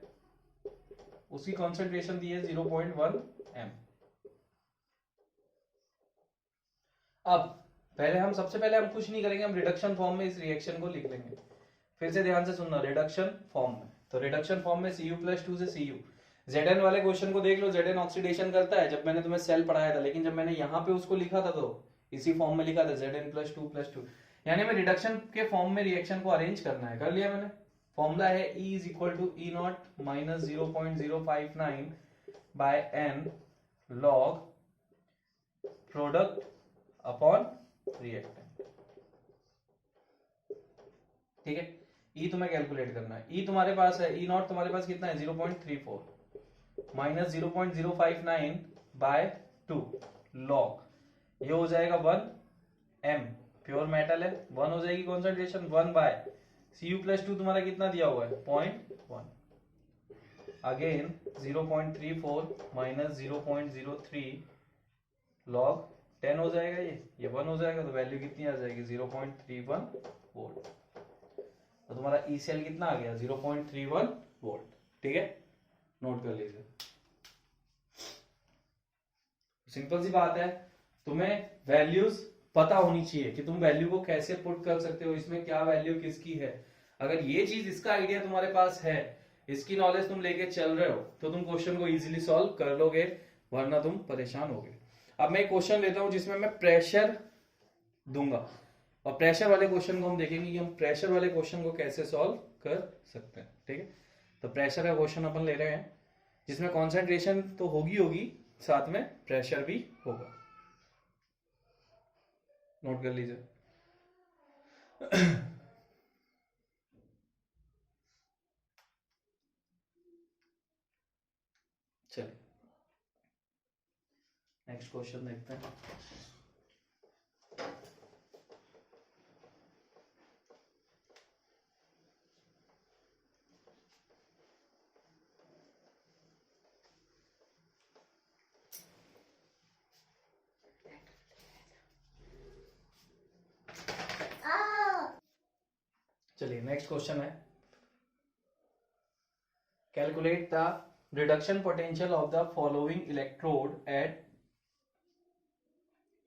उसकी कॉन्सेंट्रेशन दी है 0.1 m। अब सबसे पहले हम कुछ नहीं करेंगे, हम रिडक्शन फॉर्म में इस रिएक्शन को लिख लेंगे। फिर से ध्यान से सुनना, रिडक्शन फॉर्म में, तो रिडक्शन फॉर्म में Cu+2 से Cu। Zn वाले क्वेश्चन को देख लो, Zn ऑक्सीडेशन करता है, जब मैंने तुम्हें सेल पढ़ाया था, लेकिन जब मैंने यहाँ पे उसको लिखा था तो इसी फॉर्म में लिखा था Zn+2+2, यानी मैं रिडक्शन के फॉर्म में रिएक्शन को अरेंज करना है, कर लिया मैंने। फॉर्मूला है E = E0 - 0.059 by n log product upon reactant. ठीक है, E तुम्हें कैलकुलेट करना है। E तुम्हारे पास है, E0 तुम्हारे पास कितना है 0.34 माइनस 0.059 बाय 2 लॉग, ये हो जाएगा 1 m, प्योर मेटल है, 1 हो जाएगी कॉन्सेंट्रेशन, 1 बाय Cu+2 तुम्हारा कितना दिया हुआ है 0.1, अगेन 0.34 माइनस 0.03 लॉग 10 हो जाएगा, ये 1 हो जाएगा, तो वैल्यू कितनी आ जाएगी 0.31 वोल्ट। तो तुम्हारा ई सेल कितना आ गया 0.31 वोल्ट। ठीक है, नोट कर लीजिए। सिंपल सी बात है, तुम्हें वैल्यूज पता होनी चाहिए कि तुम वैल्यू को कैसे पुट कर सकते हो, इसमें क्या वैल्यू किसकी है। अगर ये चीज, इसका आइडिया तुम्हारे पास है, इसकी नॉलेज तुम लेके चल रहे हो, तो तुम क्वेश्चन को इजीली सॉल्व कर लोगे, वरना तुम परेशान होगे। अब मैं एक क्वेश्चन लेता हूं जिसमें मैं प्रेशर दूंगा, और प्रेशर वाले क्वेश्चन को हम देखेंगे कि हम प्रेशर वाले क्वेश्चन को कैसे सॉल्व कर सकते हैं। ठीक है, तो प्रेशर का क्वेश्चन अपन ले रहे हैं, जिसमें कॉन्सेंट्रेशन तो होगी, साथ में प्रेशर भी होगा। नोट कर लीजिए। चलिए नेक्स्ट क्वेश्चन देखते हैं। चलिए नेक्स्ट क्वेश्चन है, calculate the reduction potential of the following electrode at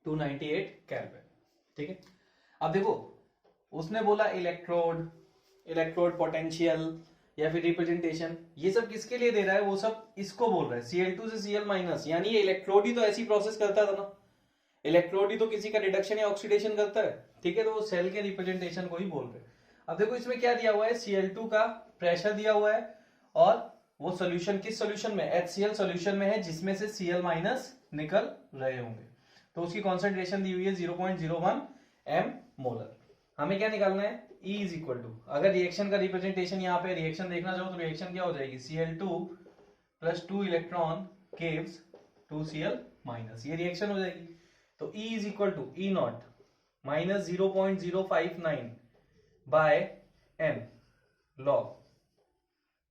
298 kelvin. ठीक है, अब देखो उसने बोला इलेक्ट्रोड पोटेंशियल या फिर रिप्रेजेंटेशन, ये सब किसके लिए दे रहा है, वो सब इसको बोल रहा है Cl2 से Cl-, यानी ये इलेक्ट्रोड ही तो ऐसी प्रोसेस करता था ना, इलेक्ट्रोड ही तो किसी का रिडक्शन या ऑक्सीडेशन करता है। ठीक है, तो वो सेल के रिप्रेजेंटेशन को ही बोल रहे हैं। अब देखो इसमें क्या दिया हुआ है, Cl2 का प्रेशर दिया हुआ है, और वो सोल्यूशन किस सोल्यूशन में, HCl सोल्यूशन में है, जिसमें से Cl- निकल रहे होंगे, तो उसकी कॉन्सेंट्रेशन दी हुई है 0.01 m मोलर। हमें क्या निकालना है, E = अगर रिएक्शन का रिप्रेजेंटेशन यहाँ पे रिएक्शन देखना चाहो तो रिएक्शन क्या हो जाएगी, Cl2 + 2 इलेक्ट्रॉन गिव्स 2Cl-, ये रिएक्शन हो जाएगी। तो E = E0 - 0.059 by n log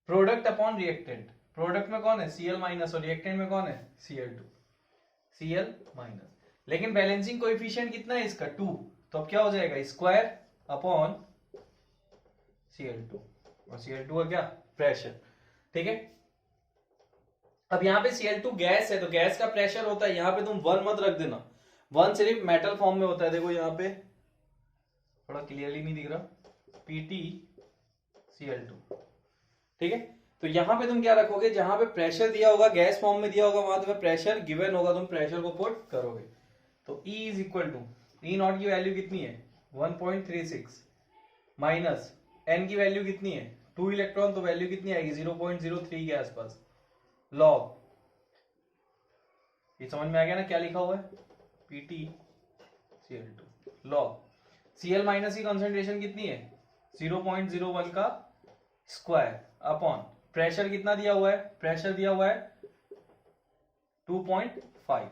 product upon reactant. Product में कौन है Cl- और रिएक्टेंट में कौन है Cl2, Cl-, लेकिन बैलेंसिंग कोएफिशिएंट कितना है इसका 2, तो अब क्या हो जाएगा स्क्वायर अपॉन Cl2, और Cl2 का क्या प्रेशर। ठीक है, अब यहाँ पे Cl2 गैस है, तो गैस का प्रेशर होता है, यहाँ पे तुम 1 मत रख देना, 1 सिर्फ मेटल फॉर्म में होता है। देखो यहाँ पे थोड़ा क्लियरली नहीं दिख रहा, PtCl2। ठीक है, तो यहां पे तुम क्या रखोगे, जहां पे प्रेशर दिया होगा, गैस फॉर्म में दिया होगा, वहां तुम्हें प्रेशर गिवन होगा, तुम प्रेशर को पुट करोगे। तो E = E0 की वैल्यू कितनी है 1.36 माइनस n की वैल्यू कितनी है 2 इलेक्ट्रॉन, तो वैल्यू कितनी आएगी 0.03 के आसपास, लॉग, ये समझ में आ गया ना क्या लिखा हुआ है, PtCl2 लॉग Cl- की कॉन्सेंट्रेशन कितनी है 0.01 का स्क्वायर अपॉन प्रेशर कितना दिया हुआ है, प्रेशर दिया हुआ है 2.5।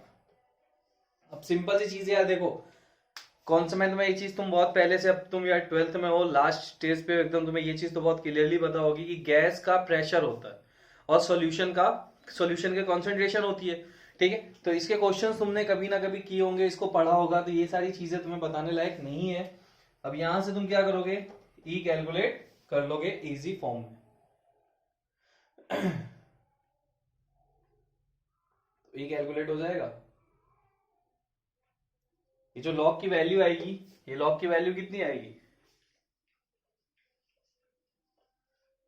अब सिंपल सी चीज है यार, देखो कौन सा, मैं तुम्हें एक चीज तुम बहुत पहले से, अब तुम यार 12th में हो, लास्ट स्टेज पे एकदम, तुम्हें ये चीज तो बहुत क्लियरली पता होगी कि गैस का प्रेशर होता है और सॉल्यूशन के कॉन्सेंट्रेशन होती है। ठीक है, तो इसके क्वेश्चंस तुमने कभी ना कभी किए होंगे, इसको पढ़ा होगा, तो ये सारी चीजें तुम्हें बताने लायक नहीं है। अब यहां से तुम क्या करोगे, E कैलकुलेट कर लोगे इजी फॉर्म में। तो ये कैलकुलेट हो जाएगा। ये जो लॉग की वैल्यू आएगी, ये लॉग की वैल्यू कितनी आएगी,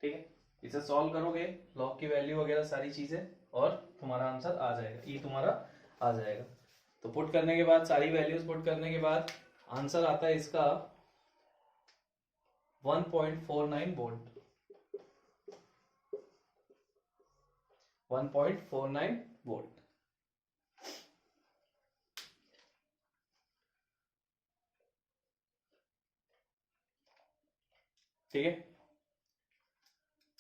ठीक है। इसे सॉल्व करोगे, लॉग की वैल्यू वगैरह सारी चीजें, और तुम्हारा आंसर आ जाएगा, ये तुम्हारा आ जाएगा। तो पुट करने के बाद, सारी वैल्यूज पुट करने के बाद आंसर आता है इसका 1.49 वोल्ट। 1.49 वोल्ट। ठीक है।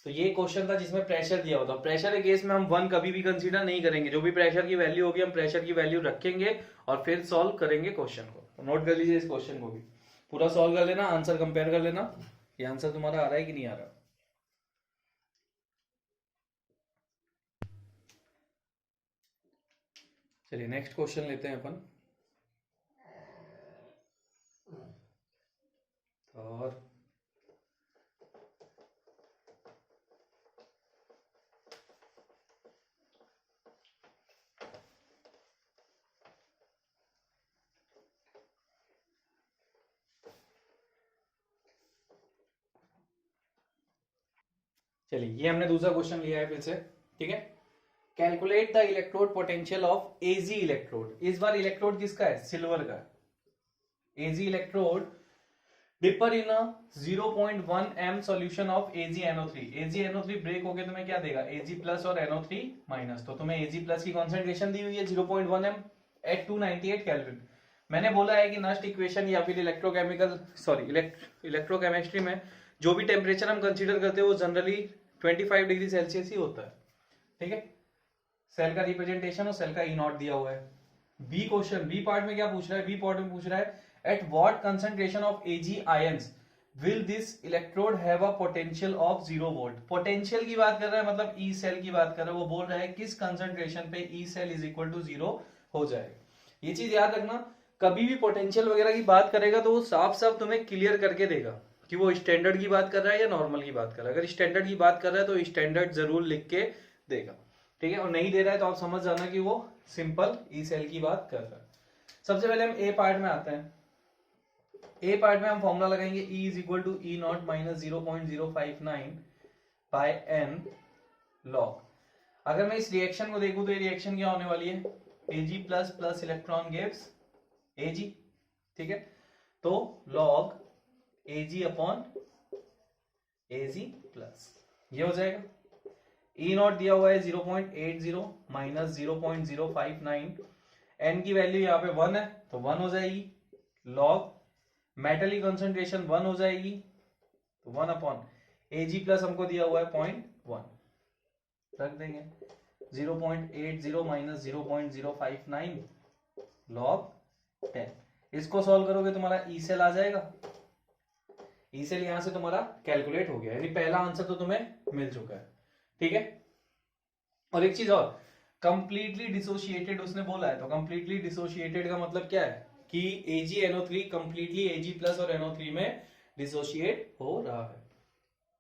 तो ये क्वेश्चन था जिसमें प्रेशर दिया होता। प्रेशर के केस में हम 1 कभी भी कंसीडर नहीं करेंगे, जो भी प्रेशर की वैल्यू होगी हम प्रेशर की वैल्यू रखेंगे और फिर सॉल्व करेंगे क्वेश्चन को। नोट कर लीजिए इस क्वेश्चन को भी, पूरा सॉल्व कर लेना, आंसर कंपेयर कर लेना, ये आंसर तुम्हारा आ रहा है कि नहीं आ रहा। चलिए नेक्स्ट क्वेश्चन लेते हैं अपन। और चलिए, ये हमने दूसरा क्वेश्चन लिया है फिर से, ठीक है। Calculate the electrode potential of AG electrode. इस बार इलेक्ट्रोड किसका है, सिल्वर का। AG electrode dipped in a 0.1 m solution of AgNO3। AgNO3 break होके तुम्हें क्या देगा, Ag प्लस और NO3 माइनस। तो तुम्हें Ag प्लस की कॉन्सेंट्रेशन दी हुई है 0.1 m एट 298 केल्विन। मैंने बोला है कि नस्ट इक्वेशन या फिर इलेक्ट्रोकेमिकल इलेक्ट्रोकेमिस्ट्री में जो भी टेम्परेचर हम कंसीडर करते हैं वो जनरली 25 डिग्री सेल्सियस ही होता है, ठीक है। सेल का रिप्रेजेंटेशन और सेल का ई नॉट दिया हुआ है। बी क्वेश्चन, बी पार्ट में क्या पूछ रहा है, बी पार्ट में पूछ रहा है at what concentration of Ag ions will this electrode have a potential of 0 volt. Potential की बात कर रहा है, मतलब ई सेल की बात कर रहा है, वो बोल रहा है किस कंसंट्रेशन पे E cell is equal to 0 हो जाएगा। ये चीज याद रखना, कभी भी पोटेंशियल वगैरह की बात करेगा तो वो साफ साफ तुम्हें क्लियर करके देगा कि वो स्टैंडर्ड की बात कर रहा है या नॉर्मल की बात कर रहा है। अगर स्टैंडर्ड की बात कर रहा है तो स्टैंडर्ड जरूर लिख के देगा, ठीक है। और नहीं दे रहा है तो आप समझ जाना कि वो सिंपल ई सेल की बात कर रहा है। सबसे पहले हम ए पार्ट में आते हैं। ए पार्ट में हम फॉर्मूला लगाएंगे E is equal to E naught minus 0.059 by N log. अगर मैं इस रिएक्शन को देखूं तो ये रिएक्शन क्या होने वाली है, Ag plus plus electron gives Ag, ठीक है। तो log Ag upon Ag plus ये हो जाएगा। ई नॉट दिया हुआ है 0.80 माइनस 0.059, एन की वैल्यू यहाँ पे 1 है तो 1 हो जाएगी, लॉग मेटल की कंसंट्रेशन 1 हो जाएगी तो 1 अपॉन Ag प्लस हमको दिया हुआ है 0.1, रख देंगे 0.80 माइनस 0.059 लॉग 10। इसको सॉल्व करोगे तुम्हारा ई सेल आ जाएगा। ई सेल यहां से तुम्हारा कैलकुलेट हो गया, यानी पहला आंसर तो तुम्हें मिल चुका है, ठीक है। और एक चीज और, कंप्लीटली डिसोशिएटेड उसने बोला है, तो कंप्लीटली डिसोशिएटेड का मतलब क्या है कि AgNO3 कंप्लीटली Ag प्लस और NO3 में डिसोशिएट हो रहा है।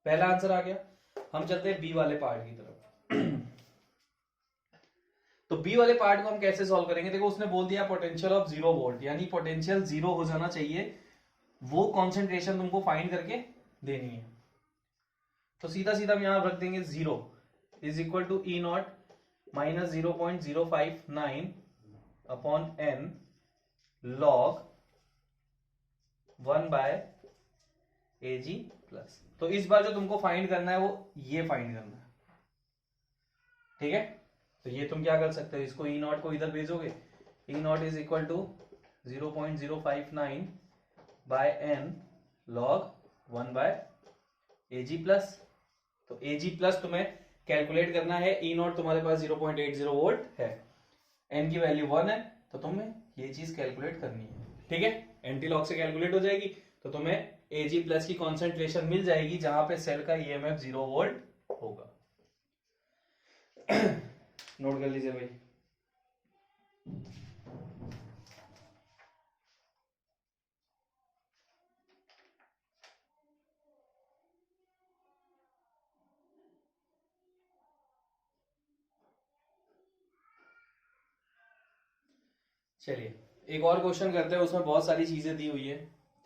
पहला आंसर आ गया। हम चलते हैं बी वाले पार्ट की तरफ। तो बी वाले पार्ट को हम कैसे सॉल्व करेंगे, देखो उसने बोल दिया पोटेंशियल ऑफ 0 वोल्ट, यानी पोटेंशियल 0 हो जाना चाहिए, वो कॉन्सेंट्रेशन तुमको फाइंड करके देनी है। तो सीधा सीधा हम यहां रख देंगे 0 is equal to E naught minus 0.059 upon n log 1 by Ag plus. तो इस बार जो तुमको फाइंड करना है वो ये फाइंड करना है, ठीक है। तो ये तुम क्या कर सकते हो, इसको ई नॉट को इधर भेजोगे, E naught is equal to 0.059 by N log 1 by Ag plus. तो Ag प्लस तुम्हें कैलकुलेट करना है, ई नॉट तुम्हारे पास 0.80 वोल्ट है, एन की वैल्यू 1 है, तो तुम्हें ये चीज कैलकुलेट करनी है, ठीक है। एंटी लॉग से कैलकुलेट हो जाएगी तो तुम्हें Ag प्लस की कॉन्सेंट्रेशन मिल जाएगी जहां पे सेल का EMF 0 वोल्ट होगा। नोट कर लीजिए भाई। चलिए एक और क्वेश्चन करते हैं, उसमें बहुत सारी चीजें दी हुई है,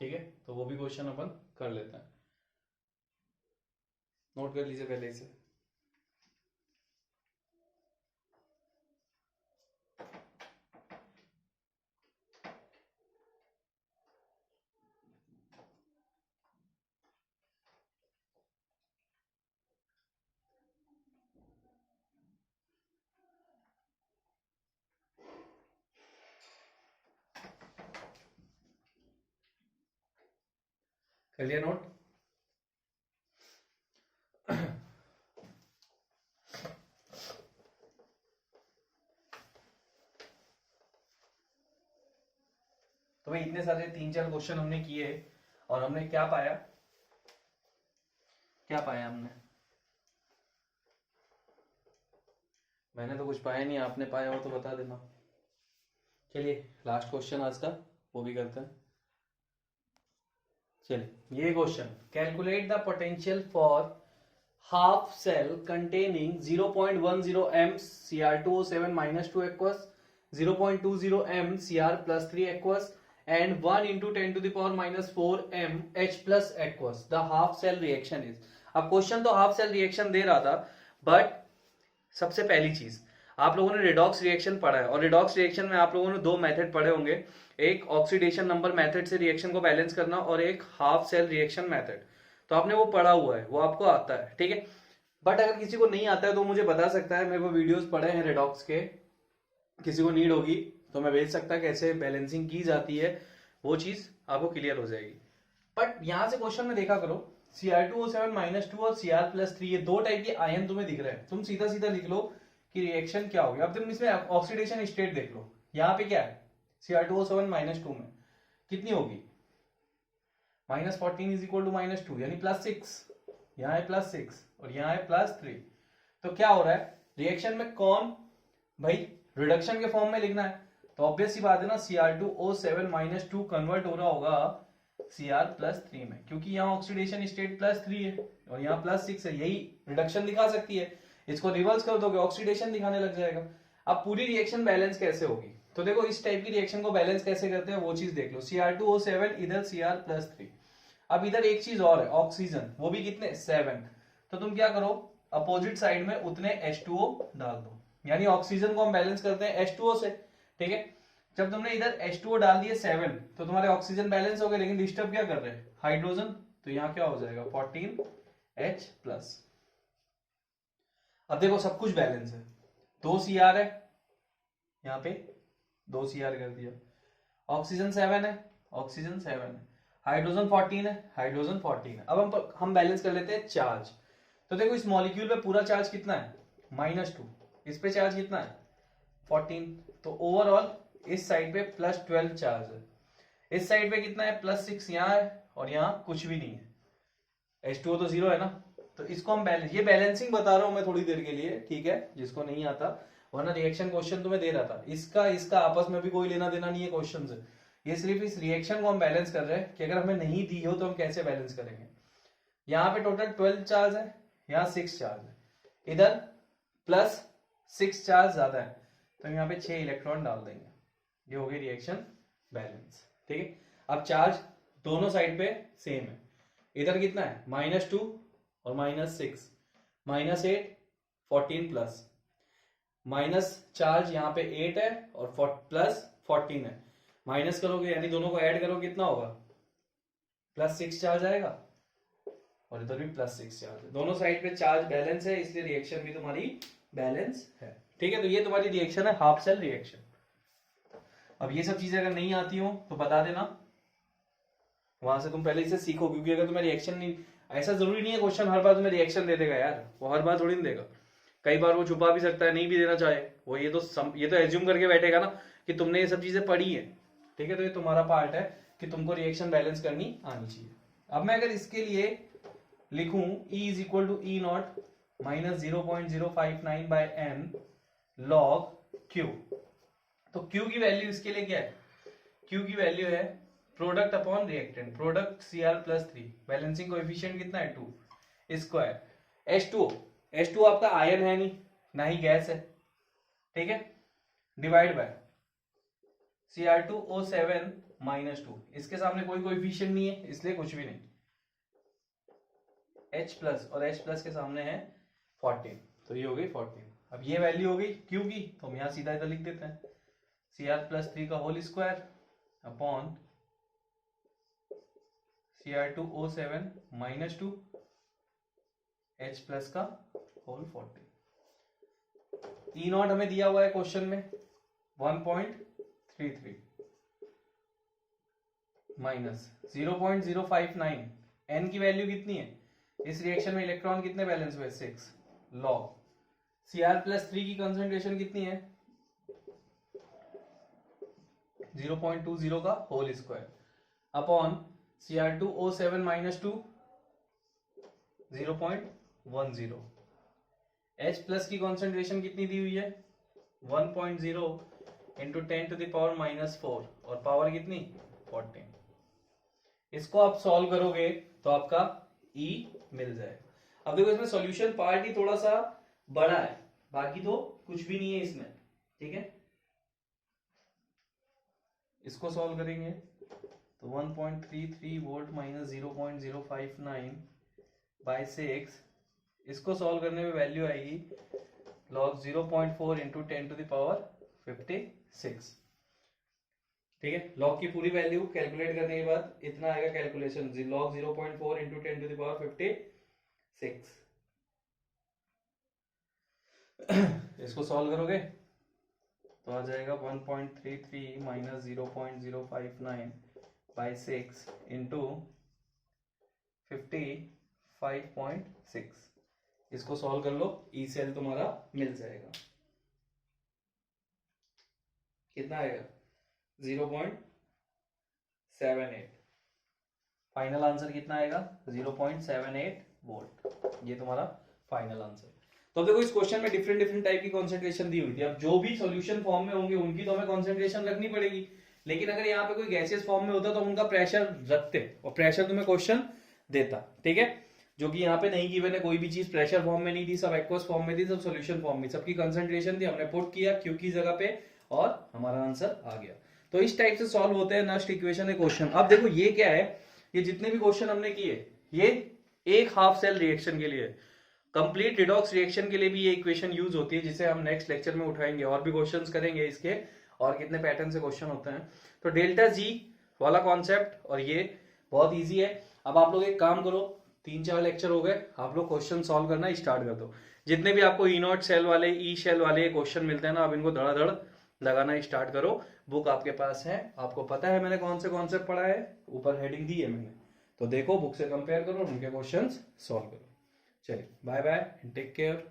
ठीक है, तो वो भी क्वेश्चन अपन कर लेते हैं। नोट कर लीजिए पहले इसे। कर लिया नोट? तो भाई इतने सारे 3-4 क्वेश्चन हमने किए और हमने क्या पाया? क्या पाया हमने? मैंने तो कुछ पाया नहीं, आपने पाया हो तो बता देना। चलिए लास्ट क्वेश्चन आज का वो भी करते हैं। चलिए ये question, calculate the potential for half cell containing 0.10 m Cr2O7 minus 2 aqueous, 0.20 m Cr plus 3 aqueous and 1 into 10 to the power minus 4 m H plus aqueous. The half cell reaction is. अब question तो half cell reaction दे रहा था, but सबसे पहली चीज आप लोगों ने रिडॉक्स रिएक्शन पढ़ा है और रिडॉक्स रिएक्शन में आप लोगों ने दो मेथड पढ़े होंगे, एक ऑक्सीडेशन नंबर मेथड से रिएक्शन को बैलेंस करना और एक हाफ सेल रिएक्शन मेथड। तो आपने वो पढ़ा हुआ है, वो आपको आता है, ठीक है। बट अगर किसी को नहीं आता है तो मुझे बता सकता है, मेरे को वीडियोस पड़े हैं रिडॉक्स के, किसी को नीड होगी तो मैं भेज सकता, कैसे बैलेंसिंग की जाती है वो चीज आपको क्लियर हो जाएगी। बट यहां से क्वेश्चन में देखा करो, Cr2O7 माइनस 2 और Cr प्लस 3 ये दो टाइप के आयन तुम्हें दिख रहे हैं, तुम सीधा सीधा लिख लो कि रिएक्शन क्या होगी। अब तुम इसमें ऑक्सीडेशन स्टेट देख लो, यहाँ पे क्या है Cr2O7 माइनस 2 में कितनी होगी, -14 इज इक्वल टू -2 यानी +6, यहाँ है +6 और यहाँ है +3। तो क्या हो रहा है रिएक्शन में, कौन भाई रिडक्शन के फॉर्म में लिखना है, तो ऑब्वियस सी बात है ना Cr2O7 माइनस 2 कन्वर्ट हो रहा होगा Cr प्लस 3 में, क्योंकि यहाँ ऑक्सीडेशन स्टेट +3 है और यहाँ +6 है, यही रिडक्शन दिखा सकती है। इसको रिवर्स कर दोगे ऑक्सीडेशन दिखाने लग जाएगा। अब पूरी रिएक्शन बैलेंस कैसे होगी, तो देखो इस टाइप की रिएक्शन को बैलेंस कैसे करते हैं वो चीज देख लो। Cr2O7 इधर Cr प्लस 3, अब इधर एक चीज और है ऑक्सीजन, वो भी कितने 7, तो तुम क्या करो अपोजिट साइड में उतने H2O डाल दो, यानी ऑक्सीजन को हम बैलेंस करते हैं H2O से, ठीक है। जब तुमने इधर H2O डाल दिए 7 तो तुम्हारे ऑक्सीजन बैलेंस हो गए, लेकिन डिस्टर्ब क्या कर रहे हैं हाइड्रोजन, तो यहाँ क्या हो जाएगा 14H प्लस। अब देखो सब कुछ बैलेंस है, 2 Cr है यहाँ पे, 2 Cr कर दिया, ऑक्सीजन 7 है, ऑक्सीजन 7 है, हाइड्रोजन 14 है, हाइड्रोजन 14 है। अब हम बैलेंस कर लेते हैं चार्ज। तो देखो इस मॉलिक्यूल पे पूरा चार्ज कितना है -2, इस पे चार्ज कितना है 14, तो ओवरऑल इस साइड पे +12 चार्ज है, इस साइड पे कितना है +6 यहाँ है और यहाँ कुछ भी नहीं है, H2O तो 0 है ना। तो इसको हम बैलेंस, ये बैलेंसिंग बता रहा हूं मैं थोड़ी देर के लिए, ठीक है, जिसको नहीं आता, वरना रिएक्शन क्वेश्चन तो मैं दे रहा था, इसका आपस में भी कोई लेना देना नहीं है क्वेश्चन से, ये सिर्फ इस रिएक्शन को हम बैलेंस कर रहे हैं कि अगर हमें नहीं दी हो तो हम कैसे बैलेंस करेंगे। यहाँ पे टोटल 12 चार्ज है, यहाँ 6 चार्ज है, इधर +6 चार्ज ज्यादा है, तो यहाँ पे 6 इलेक्ट्रॉन डाल देंगे, ये हो गई रिएक्शन बैलेंस, ठीक है। अब चार्ज दोनों साइड पे सेम है, इधर कितना है -2 और -6, -8 14 प्लस, माइनस चार्ज यहाँ पे 8 है और +14 है, माइनस करोगे यानी दोनों को ऐड करोगे कितना होगा +6 चार्ज आएगा और इधर भी +6 चार्ज है, दोनों साइड पे चार्ज बैलेंस है, इसलिए रिएक्शन भी तुम्हारी बैलेंस है, ठीक है। तो ये तुम्हारी रिएक्शन है हाफ सेल रिएक्शन। अब ये सब चीजें अगर नहीं आती हो तो बता देना, वहां से तुम पहले इसे सीखो, क्योंकि अगर तुम्हें रिएक्शन नहीं, ऐसा जरूरी नहीं है क्वेश्चन हर बार तुम्हें रिएक्शन दे देगा यार, वो हर बार थोड़ी नहीं देगा, कई बार वो छुपा भी सकता है, नहीं भी देना चाहे वो, ये तो एज्यूम करके बैठेगा ना कि तुमने ये सब चीजें पढ़ी है, ठीक है। तो ये तुम्हारा पार्ट है कि तुमको रिएक्शन बैलेंस करनी आनी चाहिए। अब मैं अगर इसके लिए लिखूं E is equal to E0 -0.059/n log Q, तो Q की वैल्यू इसके लिए क्या है, Q की वैल्यू है product upon reactant, product Cr plus 3, balancing coefficient कितना है 2 स्क्वायर, H2O आपका आयन है नहीं, ना ही गैस है, ठीक है, डिवाइड बाय Cr2O7 -2, इसके सामने कोई कोएफिशिएंट नहीं है इसलिए कुछ भी नहीं, H प्लस और H प्लस के सामने है 14, तो ये हो गई 14। अब ये वैल्यू हो गई क्यू की, तो हम यहाँ सीधा इधर लिख देते हैं Cr+3 का whole square upon Cr2O7 -2 H plus का होल 14। E0 हमें दिया हुआ है क्वेश्चन में 1.33 माइनस 0.059, n की वैल्यू कितनी है, इस रिएक्शन में इलेक्ट्रॉन कितने बैलेंस हुए 6, लॉग Cr+3 की कंसंट्रेशन कितनी है 0.20 का whole square upon Cr2O7 -2 0.10, H plus की कंसंट्रेशन कितनी दी हुई है 1.0 इंटू 10⁻⁻4 और पावर कितनी 14। इसको आप सॉल्व करोगे तो आपका E मिल जाएगा। अब देखो इसमें सॉल्यूशन पार्ट ही थोड़ा सा बड़ा है, बाकी तो कुछ भी नहीं है इसमें, ठीक है। इसको सॉल्व करेंगे तो 1.33 वोल्ट माइनस 0.059 बाय 6, इसको सॉल्व करने में वैल्यू आएगी लॉग 0.4 इंटू 10⁻56, ठीक है। लॉग की पूरी वैल्यू कैलकुलेट करने के बाद इतना आएगा कैलकुलेशन, लॉग 0.4 इंटू 10⁻56। इसको सॉल्व करोगे तो आ जाएगा 1.33 माइनस 0.059 बाई 6 इंटू 55.6। इसको सॉल्व कर लो, ई सेल तुम्हारा मिल जाएगा। कितना आएगा 0.78। फाइनल आंसर कितना आएगा 0.78 वोल्ट, ये तुम्हारा फाइनल आंसर। तो अब देखो इस क्वेश्चन में डिफरेंट डिफरेंट टाइप की कंसंट्रेशन दी हुई थी। अब जो भी सॉल्यूशन फॉर्म में होंगे उनकी तो हमें कंसंट्रेशन रखनी पड़ेगी, लेकिन अगर यहाँ पे कोई गैसियस फॉर्म में होता तो उनका प्रेशर रखते और प्रेशर तुम्हें क्वेश्चन देता, ठीक है। जो कि यहाँ पे नहीं गिवन है, कोई भी चीज प्रेशर फॉर्म में नहीं थी, सब एक्वस फॉर्म में थी, सब सॉल्यूशन फॉर्म में, सबकी कंसंट्रेशन थी, हमने पुट किया क्यू की जगह पे और हमारा आंसर आ गया। तो इस टाइप से सॉल्व होते हैं नेक्स्ट इक्वेशन है क्वेश्चन। अब देखो ये क्या है, ये जितने भी क्वेश्चन हमने किए ये एक हाफ सेल रिएक्शन के लिए, कंप्लीट रिडॉक्स रिएक्शन के लिए भी ये इक्वेशन यूज होती है, जिसे हम नेक्स्ट लेक्चर में उठाएंगे और भी क्वेश्चंस करेंगे इसके, और कितने पैटर्न से क्वेश्चन होते हैं। तो डेल्टा जी वाला कॉन्सेप्ट और ये बहुत इजी है। अब आप लोग एक काम करो, 3-4 लेक्चर हो गए, आप लोग क्वेश्चन सॉल्व करना स्टार्ट कर दो। जितने भी आपको ई नॉट सेल वाले, ई शेल वाले क्वेश्चन मिलते हैं ना, आप इनको धड़ाधड़ लगाना स्टार्ट करो। बुक आपके पास है, आपको पता है मैंने कौन से कॉन्सेप्ट पढ़ा है, ऊपर हेडिंग दी है मैंने, तो देखो बुक से कंपेयर करो, उनके क्वेश्चंस सॉल्व करो। चलिए बाय बाय, टेक केयर।